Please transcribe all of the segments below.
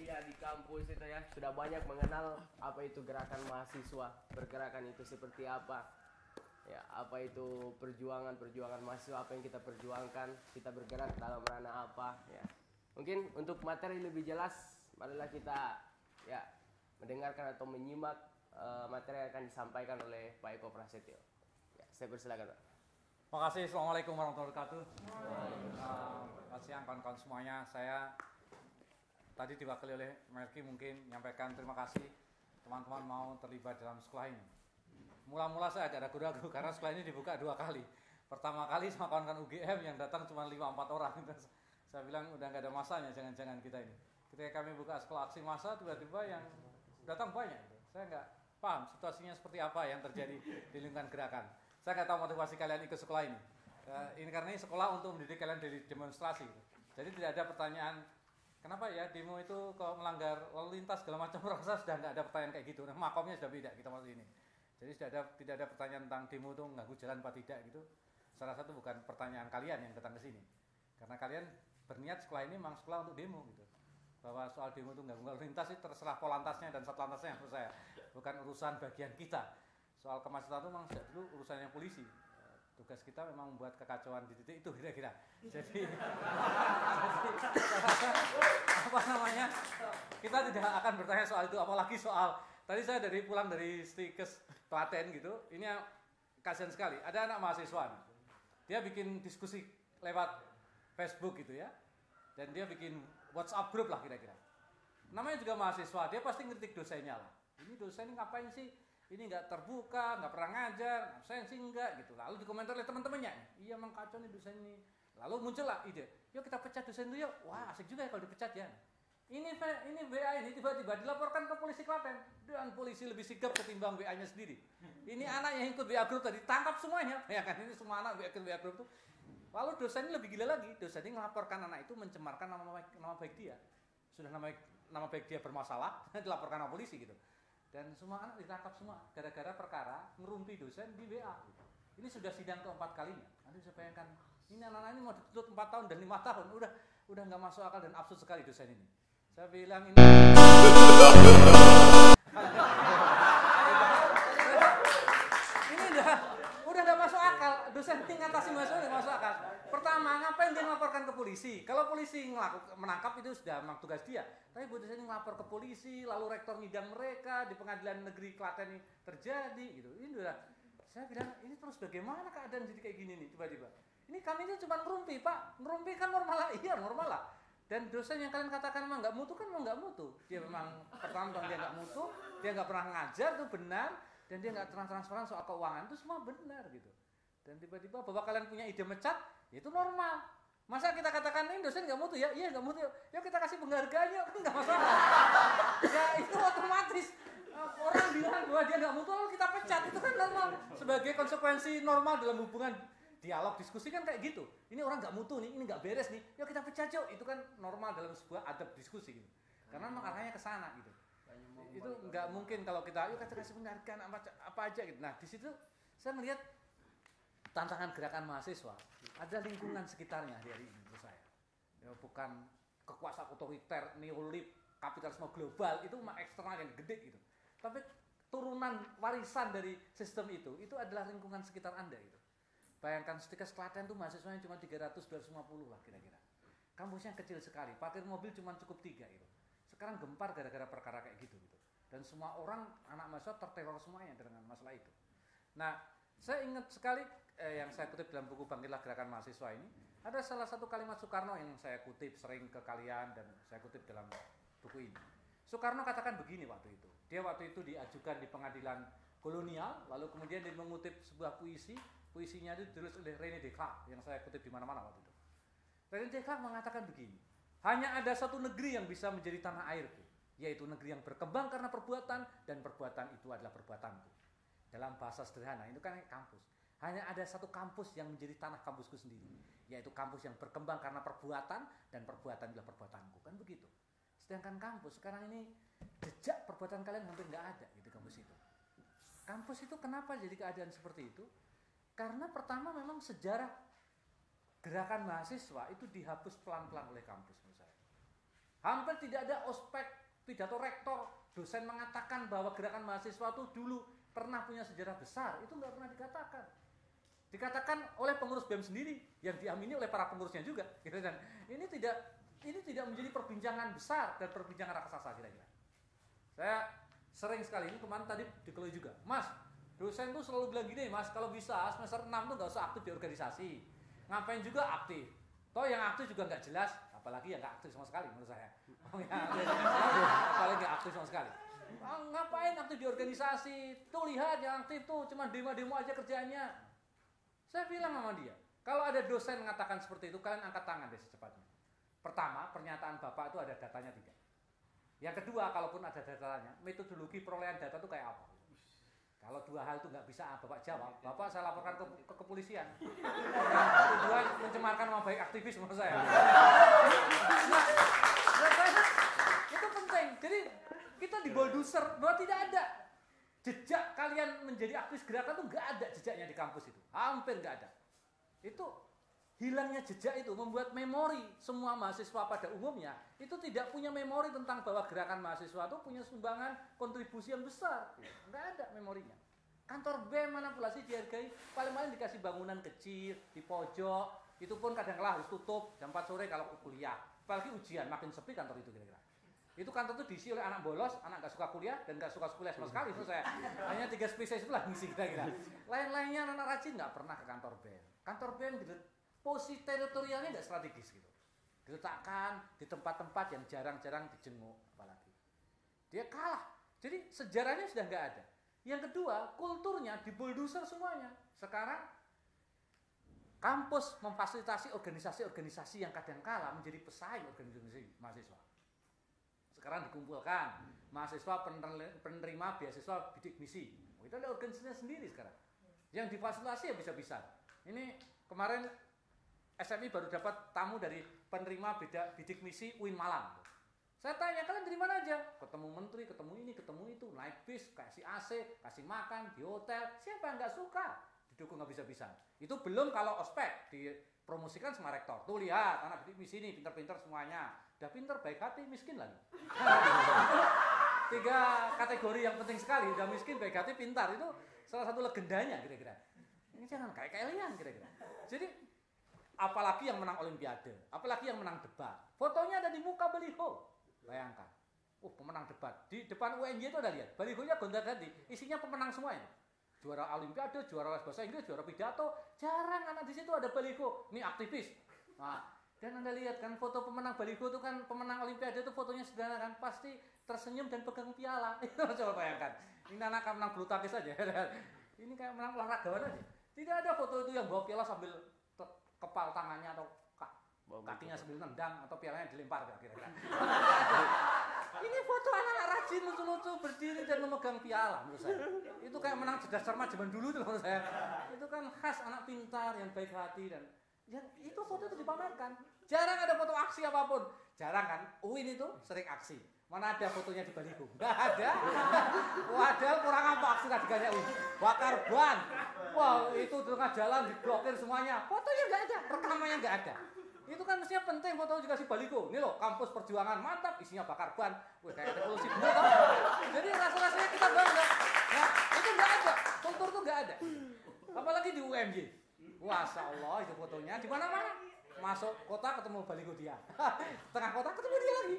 ya di kampus itu ya sudah banyak mengenal apa itu gerakan mahasiswa, pergerakan itu seperti apa. Ya, apa itu perjuangan mahasiswa, apa yang kita perjuangkan, kita bergerak dalam ranah apa ya. Mungkin untuk materi lebih jelas, marilah kita ya mendengarkan atau menyimak materi yang akan disampaikan oleh Pak Eko Prasetyo. Ya, saya persilakan, Pak. Terima kasih. Assalamualaikum warahmatullahi wabarakatuh. Selamat siang kawan-kawan semuanya. Saya tadi diwakili oleh Merki mungkin menyampaikan terima kasih teman-teman mau terlibat dalam sekolah ini. Mula-mula saya agak ragu-ragu karena sekolah ini dibuka 2 kali. Pertama kali sama kawan-kawan UGM yang datang cuma 5-4 orang. Saya bilang udah nggak ada masanya, jangan-jangan kita ini. Ketika kami buka sekolah aksi massa, tiba-tiba yang datang banyak. Saya nggak paham situasinya seperti apa yang terjadi di lingkungan gerakan. Saya nggak tahu motivasi kalian ikut sekolah ini. Ini karena ini sekolah untuk mendidik kalian dari demonstrasi. Jadi tidak ada pertanyaan kenapa ya demo itu kalau melanggar lalu lintas segala macam. Rasa sudah nggak ada pertanyaan kayak gitu. Nah, makomnya sudah beda kita waktu ini. Jadi tidak ada pertanyaan tentang demo itu mengganggu jalan apa tidak gitu. Salah satu bukan pertanyaan kalian yang datang ke sini. Karena kalian berniat sekolah ini memang sekolah untuk demo gitu. Bahwa soal demo itu mengganggu lalu lintas itu terserah polantasnya dan satlantasnya menurut saya. Bukan urusan bagian kita. Soal kemacetan itu memang sejak dulu urusannya polisi. Tugas kita memang membuat kekacauan di titik itu kira-kira. Jadi apa namanya? Kita tidak akan bertanya soal itu, apalagi soal tadi saya pulang dari Stikes Klaten gitu. Ini yang kasihan sekali. Ada anak mahasiswa. Dia bikin diskusi lewat Facebook gitu ya. Dan dia bikin WhatsApp grup lah kira-kira. Namanya juga mahasiswa, dia pasti ngeritik dosennya lah. Ini dosen ini ngapain sih? Ini nggak terbuka, nggak pernah ngajar, absen sih enggak gitu. Lalu dikomentar oleh teman-temannya, iya emang kacau nih dosen ini. Lalu muncullah ide, yuk kita pecat dosen itu yuk. Wah asik juga ya kalau dipecat ya. Ini WA ini tiba-tiba dilaporkan ke polisi Klaten dan polisi lebih sigap ketimbang WA-nya sendiri. Ini anak yang ikut WA group tadi tangkap semuanya, ya kan ini semua anak WA group tuh. Lalu dosen ini lebih gila lagi, dosen ini melaporkan anak itu mencemarkan nama baik dia. Sudah nama baik dia bermasalah, dilaporkan sama polisi gitu. Dan semua anak ditangkap semua gara-gara perkara ngerumpi dosen di WA. Ini sudah sidang keempat kalinya. Nanti bisa bayangkan, ini anak-anak ini mau dituntut 4 tahun dan 5 tahun, udah nggak masuk akal dan absurd sekali dosen ini. Saya bilang ini udah nggak masuk akal. Dosen tingkat atas mahasiswa nggak masuk akal. Pertama, ngapain dia melaporkan ke polisi? Kalau polisi menangkap itu sudah memang tugas dia. Tapi buat dosen ini melapor ke polisi, lalu rektor ngidang mereka di pengadilan negeri Klaten ini terjadi gitu. Ini udah, saya bilang ini terus bagaimana keadaan jadi kayak gini nih tiba-tiba. Ini kami itu cuma ngerumpi Pak, ngerumpi kan normal lah, iya normal lah. Dan dosen yang kalian katakan memang nggak mutu kan memang nggak mutu. Dia memang pertama dia nggak mutu, dia nggak pernah ngajar itu benar, dan dia nggak transparan soal keuangan itu semua benar gitu. Dan tiba-tiba bahwa kalian punya ide mecat, ya itu normal. Masa kita katakan ini dosen nggak mutu ya? Iya nggak mutu. Yuk kita kasih penghargaan yuk, kan nggak masalah. Ya itu otomatis orang bilang bahwa dia nggak mutu lalu kita pecat, itu kan normal. Sebagai konsekuensi normal dalam hubungan dialog diskusi kan kayak gitu. Ini orang nggak mutu nih, ini nggak beres nih. Yuk kita pecat yuk. Itu kan normal dalam sebuah adab diskusi gitu. Karena memang arahnya ke sana gitu. Itu nggak mungkin kalau kita yuk kita kasih penghargaan apa aja gitu. Nah di situ saya melihat tantangan gerakan mahasiswa ada lingkungan sekitarnya hari ini menurut saya. Ya, bukan kekuasaan otoriter, neolib, kapitalisme global itu mah eksternal yang gede gitu. Tapi turunan warisan dari sistem itu adalah lingkungan sekitar Anda gitu. Bayangkan Stikes Klaten itu mahasiswanya cuma 300-250 lah kira-kira. Kampusnya kecil sekali, parkir mobil cuma cukup 3 gitu. Sekarang gempar gara-gara perkara kayak gitu. Dan semua orang, anak mahasiswa terteror semuanya dengan masalah itu. Nah, saya ingat sekali yang saya kutip dalam buku Bangkitlah Gerakan Mahasiswa ini, ada salah satu kalimat Soekarno yang saya kutip sering ke kalian dan saya kutip dalam buku ini. Soekarno katakan begini waktu itu. Dia waktu itu diajukan di pengadilan kolonial, lalu kemudian dia mengutip sebuah puisinya itu ditulis oleh René Descartes yang saya kutip di mana-mana waktu itu. René Descartes mengatakan begini, hanya ada satu negeri yang bisa menjadi tanah airku, yaitu negeri yang berkembang karena perbuatan dan perbuatan itu adalah perbuatanku. Dalam bahasa sederhana, itu kan kampus. Hanya ada satu kampus yang menjadi tanah kampusku sendiri, yaitu kampus yang berkembang karena perbuatan dan perbuatan adalah perbuatanku, kan begitu. Sedangkan kampus sekarang ini jejak perbuatan kalian hampir nggak ada gitu kampus itu. Kampus itu kenapa jadi keadaan seperti itu? Karena pertama memang sejarah gerakan mahasiswa itu dihapus pelan-pelan oleh kampus menurut saya. Hampir tidak ada ospek, pidato rektor, dosen mengatakan bahwa gerakan mahasiswa itu dulu pernah punya sejarah besar. Itu nggak pernah dikatakan. Dikatakan oleh pengurus BEM sendiri, yang diamini oleh para pengurusnya juga. Gitu. Dan ini tidak menjadi perbincangan besar dan perbincangan raksasa kira-kira. Saya sering sekali, ini kemarin tadi dikeluh juga, Mas, dosen tuh selalu bilang gini, Mas, kalau bisa semester 6 tuh nggak usah aktif di organisasi. Ngapain juga aktif. Toh yang aktif juga nggak jelas, apalagi yang nggak aktif sama sekali menurut saya. Apalagi nggak aktif sama sekali. Ngapain aktif di organisasi? Tuh lihat yang aktif tuh cuma demo-demo aja kerjaannya. Saya bilang sama dia, kalau ada dosen mengatakan seperti itu, kalian angkat tangan deh secepatnya. Pertama, pernyataan Bapak itu ada datanya tidak? Yang kedua, kalaupun ada datanya, metodologi perolehan data itu kayak apa? Kalau dua hal itu nggak bisa Bapak jawab, Bapak saya laporkan ke kepolisian. Tujuan mencemarkan nama baik aktivis menurut saya. Nah, itu penting. Jadi kita di bulldozer bahwa tidak ada jejak kalian menjadi aktivis gerakan itu nggak ada jejaknya di kampus itu, hampir nggak ada. Itu hilangnya jejak itu membuat memori semua mahasiswa pada umumnya itu tidak punya memori tentang bahwa gerakan mahasiswa itu punya sumbangan kontribusi yang besar, nggak ada memorinya. Kantor BEM mana pula sih dihargai, paling-paling dikasih bangunan kecil di pojok, itu pun kadang-kala harus tutup jam 4 sore kalau kuliah, apalagi ujian makin sepi kantor itu kira-kira. Itu kantor itu diisi oleh anak bolos, anak gak suka kuliah dan gak suka kuliah sama sekali. Menurut saya hanya 3 spesies itulah ngisi kira-kira. Lain-lainnya anak rajin gak pernah ke kantor BEM. Kantor BEM posisi teritorialnya gak strategis gitu. Diletakkan di tempat-tempat yang jarang-jarang dijenguk apalagi. Dia kalah. Jadi sejarahnya sudah gak ada. Yang kedua, kulturnya di bulldozer semuanya. Sekarang kampus memfasilitasi organisasi-organisasi yang kadang kala menjadi pesaing organisasi mahasiswa. Sekarang dikumpulkan mahasiswa penerima beasiswa bidik misi. Oh, itu ada organisasinya sendiri sekarang. Yang difasilitasi ya bisa-bisa. Ini kemarin SMI baru dapat tamu dari penerima bidik misi UIN Malang. Saya tanya, kalian dari mana aja? Ketemu menteri, ketemu ini, ketemu itu, naik bis, kasih AC, kasih makan, di hotel. Siapa yang nggak suka? Didukung habis-habisan. Itu belum kalau ospek dipromosikan sama rektor. Tuh lihat, anak bidik misi ini pinter-pinter semuanya. Udah pinter, baik hati, miskin lagi. 3 kategori yang penting sekali. Udah miskin, baik hati, pintar. Itu salah satu legendanya kira-kira. Ini jangan kayak kalian kira-kira. Jadi apalagi yang menang olimpiade, apalagi yang menang debat. Fotonya ada di muka baliho. Bayangkan. Pemenang debat. Di depan UNJ itu ada lihat. Balihonya gonta-ganti. Isinya pemenang semua ini. Juara olimpiade, juara bahasa Inggris, juara pidato. Jarang anak di situ ada baliho. Ini aktivis. Nah, dan Anda lihat kan foto pemenang baliho itu kan pemenang olimpiade itu fotonya sederhana kan, pasti tersenyum dan pegang piala. Itu coba bayangkan. Ini anak menang bulu tangkis saja. Ini kayak menang olahragawan aja. Tidak ada foto itu yang bawa piala sambil kepal tangannya atau kakinya sambil nendang atau pialanya dilempar kira-kira. Ini foto anak-anak rajin lucu-lucu berdiri dan memegang piala menurut saya. Itu kayak menang cerdas cermat zaman dulu tuh menurut saya. Itu kan khas anak pintar yang baik hati dan yang itu foto itu dipamerkan. Jarang ada foto aksi apapun. Jarang kan? UIN itu sering aksi. Mana ada fotonya di baliho? Nggak ada. Padahal kurang apa aksi radikalnya UIN? Bakar ban. Wah, itu di tengah jalan diblokir semuanya. Fotonya nggak ada, rekamannya nggak ada. Itu kan mestinya penting foto juga si baliho. Ini loh, kampus perjuangan mantap, isinya bakar ban. Wih, kayak revolusi bener kan? Jadi rasa-rasanya kita bangga. Nah, itu nggak ada. Kultur itu nggak ada. Apalagi di UMJ. Masya Allah, itu fotonya di mana-mana. Masuk kota ketemu baliho dia. Tengah kota ketemu dia lagi.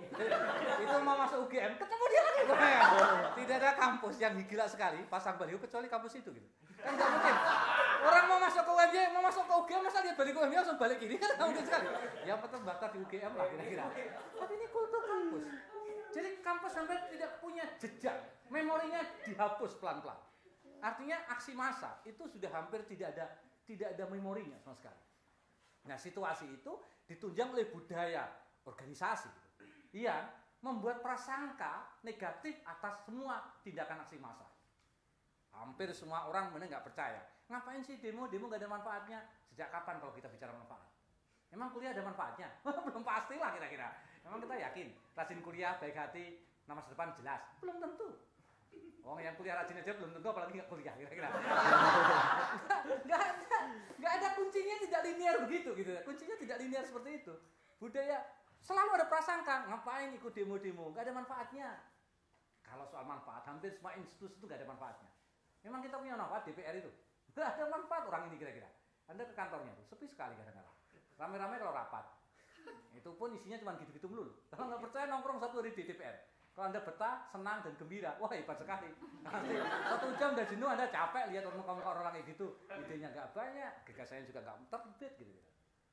Itu mau masuk UGM ketemu dia lagi. Tidak ada kampus yang gila sekali pasang baliho kecuali kampus itu gitu. Kan nggak mungkin. Orang mau masuk ke UMJ, mau masuk ke UGM masa lihat baliho UMJ langsung balik ini kan nggak mungkin sekali. Yang penting bakar di UGM lah kira-kira. Tapi ini kultur kampus. Jadi kampus sampai tidak punya jejak, memorinya dihapus pelan-pelan. Artinya aksi massa itu sudah hampir tidak ada memorinya sama sekali. Nah, situasi itu ditunjang oleh budaya organisasi yang membuat prasangka negatif atas semua tindakan aksi massa. Hampir semua orang benar nggak percaya. Ngapain sih demo nggak ada manfaatnya? Sejak kapan kalau kita bicara manfaat? Emang kuliah ada manfaatnya? Belum pasti lah kira-kira. Memang kita yakin rajin kuliah, baik hati, nama masa depan jelas? Belum tentu. Yang kuliah rajin aja belum tentu, apalagi nggak kuliah kira-kira. Nggak ada kuncinya, tidak linear begitu gitu. Kuncinya tidak linear seperti itu. Budaya Selalu ada prasangka, ngapain ikut demo-demo? Nggak ada manfaatnya. Kalau soal manfaat, hampir semua institusi itu nggak ada manfaatnya. Memang kita punya manfaat DPR itu. Nggak ada manfaat orang ini kira-kira. Anda ke kantornya tuh, sepi sekali kadang-kadang. Rame-rame kalau rapat. Itu pun isinya cuma gitu-gitu melulu. Kalau nggak percaya nongkrong 1 hari di DPR. Kalau Anda betah, senang dan gembira, wah hebat sekali. Nanti 1 jam udah jenuh, Anda capek lihat orang-orang kayak gitu. Idenya nggak banyak, gagasannya juga nggak terbit gitu.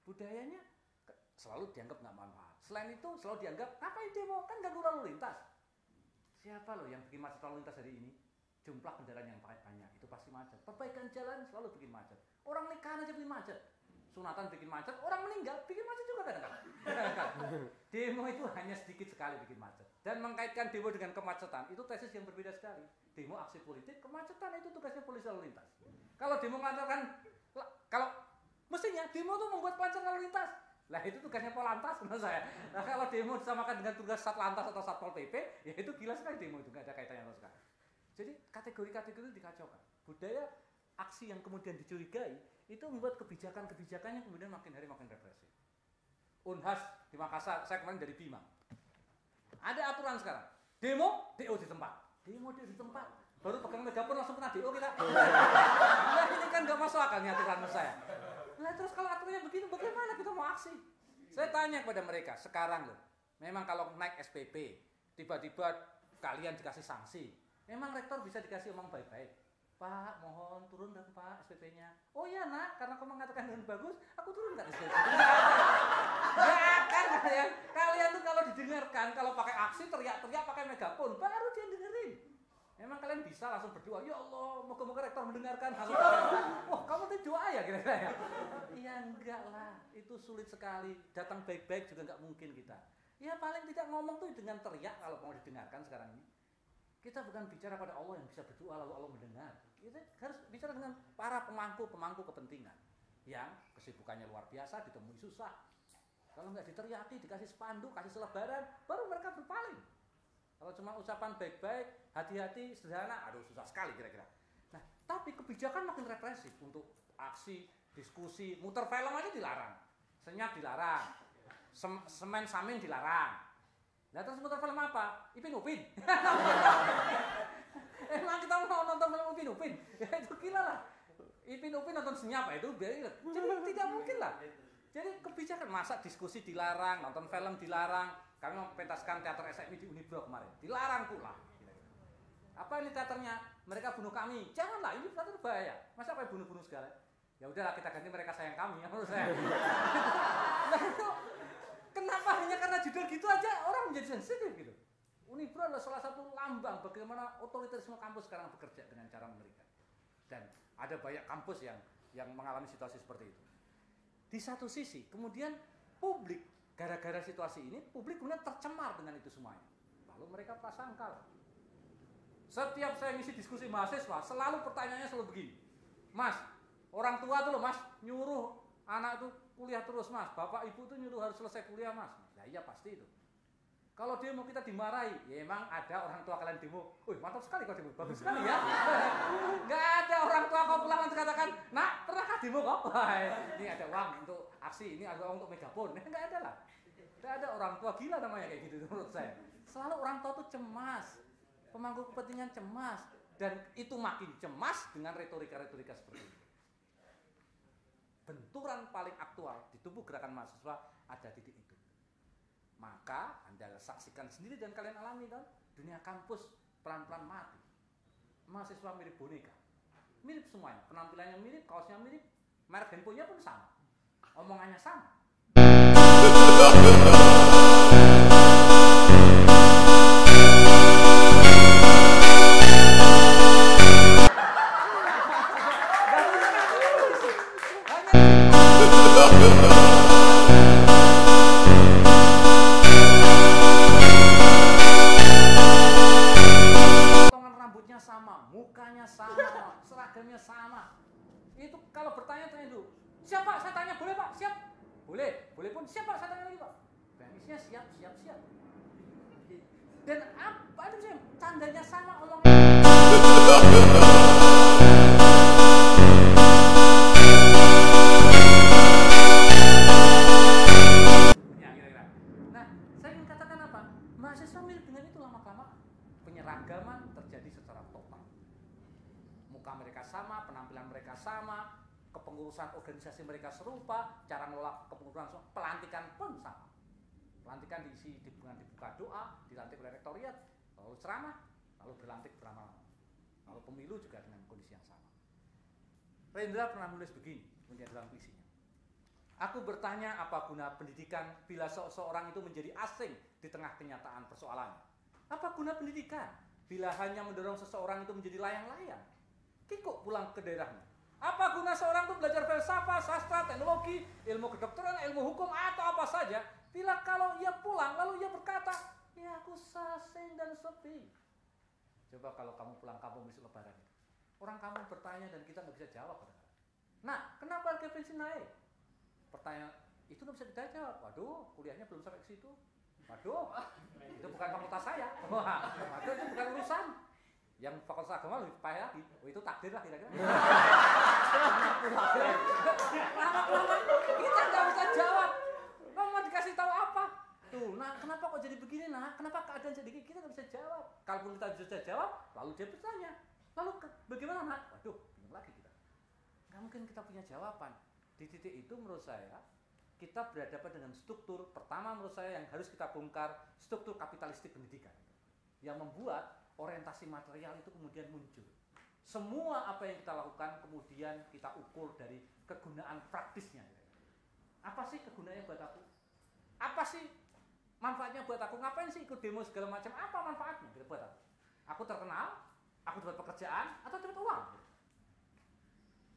Budayanya selalu dianggap nggak manfaat. Selain itu selalu dianggap ngapain demo, kan ganggu lalu lintas. Siapa loh yang bikin macet lalu lintas hari ini? Jumlah kendaraan yang banyak itu pasti macet. Perbaikan jalan selalu bikin macet. Orang nikahan aja bikin macet. Sunatan bikin macet, orang meninggal bikin macet juga kadang-kadang. Demo itu hanya sedikit sekali bikin macet. Dan mengkaitkan demo dengan kemacetan itu tesis yang berbeda sekali. Demo aksi politik, kemacetan itu tugasnya polisi lalu lintas. Kalau demo mengatakan, kalau mestinya demo itu membuat lancar lalu lintas. Lah itu tugasnya Polantas menurut saya. Nah, kalau demo disamakan dengan tugas Satlantas atau Satpol PP, ya itu gila sekali demo itu, nggak ada kaitannya sama sekali. Jadi kategori-kategori itu dikacaukan. Budaya aksi yang kemudian dicurigai itu membuat kebijakan-kebijakannya kemudian makin hari makin represif. Unhas di Makassar, saya kemarin dari Bima. Ada aturan sekarang, demo, DO di tempat. Demo di tempat. Baru pegang megapun langsung kena DO kita. Nah ini kan gak masuk akal nih aturan menurut saya. Nah terus kalau aturannya begini, bagaimana kita mau aksi? Saya tanya kepada mereka, sekarang loh, memang kalau naik SPP, tiba-tiba kalian dikasih sanksi, memang rektor bisa dikasih omong baik-baik. Pak, mohon turun dong Pak SPP-nya. Oh iya nak, karena kau mengatakan dengan bagus, aku turun nggak SPP? Nggak akan kalian. Kalian tuh kalau didengarkan, kalau pakai aksi teriak-teriak pakai megapon, baru dia dengerin. Memang kalian bisa langsung berdoa, ya Allah, moga-moga rektor mendengarkan. Wah, kamu tuh doa ya kira-kira ya? Iya enggak lah, itu sulit sekali. Datang baik-baik juga nggak mungkin kita. Ya paling tidak ngomong tuh dengan teriak kalau mau didengarkan sekarang ini. Kita bukan bicara pada Allah yang bisa berdoa lalu Allah mendengar. Kita harus bicara dengan para pemangku kepentingan yang kesibukannya luar biasa, ditemui susah. Kalau nggak diteriaki, dikasih spanduk, kasih selebaran, baru mereka berpaling. Kalau cuma ucapan baik-baik, hati-hati, sederhana, aduh susah sekali kira-kira. Nah, tapi kebijakan makin represif untuk aksi, diskusi, muter film aja dilarang, senyap dilarang, semen samin dilarang. Nah terus muter film apa? Ipin Upin. Emang kita mau nonton film Ipin Upin? Ya itu gila lah. Ipin Upin nonton senyap itu jadi tidak mungkin lah. Jadi kebijakan masa diskusi dilarang, nonton film dilarang. Kami mempentaskan teater SMI di Unibro kemarin, dilarang pula. Apa ini teaternya? Mereka bunuh kami. Janganlah, ini teater bahaya. Masa apa bunuh-bunuh segala? Ya udahlah kita ganti mereka sayang kami ya menurut saya. Nah itu kenapa hanya karena judul gitu aja orang menjadi sensitif gitu? Unibro adalah salah satu lambang bagaimana otoritarisme kampus sekarang bekerja dengan cara mengerikan. Dan ada banyak kampus yang mengalami situasi seperti itu. Di satu sisi, kemudian publik, gara-gara situasi ini, publik kemudian tercemar dengan itu semuanya. Lalu mereka prasangka. Setiap saya ngisi diskusi mahasiswa, selalu pertanyaannya selalu begini. Mas, orang tua tuh loh mas, nyuruh anak tuh kuliah terus mas, bapak ibu tuh nyuruh harus selesai kuliah mas. Nah iya pasti itu. Kalau demo kita dimarahi, ya emang ada orang tua kalian demo. Wih mantap sekali kau demo, bagus sekali ya. Nggak ada orang tua kau pulang nanti katakan, nak pernahkah demo kau? Ini ada uang untuk aksi, ini ada uang untuk megapon. Nggak ada lah. Nggak ada orang tua gila namanya kayak gitu menurut saya. Selalu orang tua tuh cemas, pemangku kepentingan cemas, dan itu makin cemas dengan retorika-retorika seperti ini. Benturan paling aktual di tubuh gerakan mahasiswa ada titik itu. Maka Anda saksikan sendiri dan kalian alami kan, dunia kampus pelan-pelan mati. Mahasiswa mirip boneka, mirip semuanya, penampilannya mirip, kaosnya mirip, merek handphonenya pun sama, omongannya sama. Sama, seragamnya sama. Itu kalau bertanya-tanya dulu, siap pak? Saya tanya boleh pak? Siap? Boleh, boleh pun siap pak? Saya tanya lagi pak. Bengisnya siap. Dan apa itu sih? Tandanya sama, omongnya. Ya kira-kira. Nah, Mahasiswa mirip dengan itu lama-kelamaan. Penyeragaman terjadi secara total. Muka mereka sama, penampilan mereka sama, kepengurusan organisasi mereka serupa, cara ngelola kepengurusan, pelantikan pun sama. Pelantikan dibuka doa, dilantik oleh rektoriat, lalu ceramah, lalu berlantik berlama-lama. Lalu pemilu juga dengan kondisi yang sama. Rendra pernah menulis begini, kemudian dalam puisinya. Aku bertanya apa guna pendidikan bila seseorang itu menjadi asing di tengah kenyataan persoalannya. Apa guna pendidikan bila hanya mendorong seseorang itu menjadi layang-layang? Kikuk pulang ke daerahnya. Apa guna seorang itu belajar filsafat, sastra, teknologi, ilmu kedokteran, ilmu hukum atau apa saja bila kalau ia pulang lalu ia berkata, ya aku asing dan sepi. Coba kalau kamu pulang kampung besok lebaran itu. Orang kampung bertanya dan kita nggak bisa jawab. Nah, kenapa harga bensin naik? Pertanyaan itu nggak bisa kita jawab. Waduh, kuliahnya belum sampai ke situ. Waduh, itu bukan fakultas saya. Waduh, itu bukan urusan. Yang fakultas agama lebih payah lagi. Oh, itu takdir lah kira-kira. Lama-lama kita nggak bisa jawab. Kamu mau dikasih tahu apa? Tuh, nah kenapa kok jadi begini, nah? Kenapa keadaan jadi begini? Kita nggak bisa jawab. Kalaupun kita bisa jawab, lalu dia bertanya. Lalu bagaimana, nak? Waduh, bingung lagi kita. Nggak mungkin kita punya jawaban. Di titik itu menurut saya, kita berhadapan dengan struktur. Pertama menurut saya yang harus kita bongkar, struktur kapitalistik pendidikan. Yang membuat orientasi material itu kemudian muncul. Semua apa yang kita lakukan kemudian kita ukur dari kegunaan praktisnya. Apa sih kegunaannya buat aku? Apa sih manfaatnya buat aku? Ngapain sih ikut demo segala macam? Apa manfaatnya buat aku? Aku terkenal, aku dapat pekerjaan, atau dapat uang?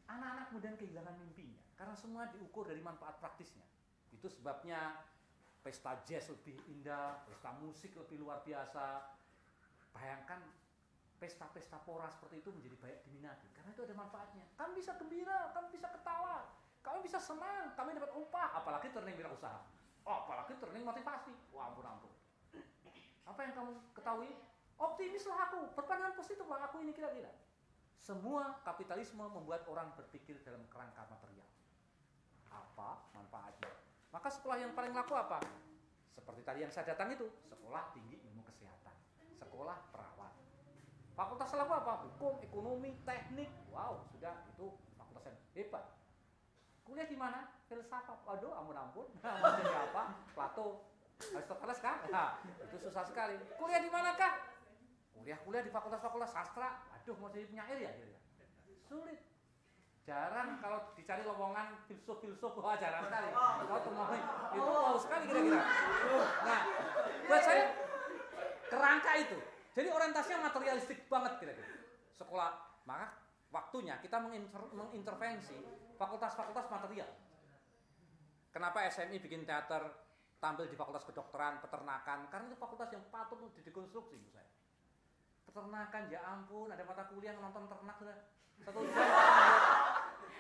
Anak-anak kemudian kehilangan mimpinya karena semua diukur dari manfaat praktisnya. Itu sebabnya pesta jazz lebih indah, pesta musik lebih luar biasa. Bayangkan pesta-pesta pora seperti itu menjadi banyak diminati karena itu ada manfaatnya. Kamu bisa gembira, kamu bisa ketawa, kamu bisa senang, kamu dapat upah, apalagi training wirausaha. Oh, apalagi training motivasi. Wah, ampun. Apa yang kamu ketahui? Optimislah aku, berpandangan positif lah aku ini kira-kira. Semua kapitalisme membuat orang berpikir dalam kerangka material. Apa manfaatnya? Maka sekolah yang paling laku apa? Seperti tadi yang saya datang itu, sekolah tinggi ilmu kesehatan, sekolah perawat. Fakultas laku apa? Hukum, ekonomi, teknik. Wow, sudah itu fakultas yang hebat. Kuliah di mana? Filsafat. Waduh, ampun. Mau jadi apa? Plato, Aristoteles kan? Nah, itu susah sekali. Kuliah di manakah? Kuliah di fakultas-fakultas sastra. Aduh, mau jadi penyair ya? Sulit. Jarang kalau dicari lowongan filsuf, wah jarang sekali. Kalau temuin itu wow sekali kira-kira. Nah, buat saya kerangka itu. Jadi orientasinya materialistik banget kira-kira. Sekolah, maka waktunya kita mengintervensi fakultas-fakultas material. Kenapa SMI bikin teater tampil di fakultas kedokteran, peternakan? Karena itu fakultas yang patut untuk dikonstruksi menurut saya. Peternakan, ya ampun, ada mata kuliah nonton ternak sudah 1 jam.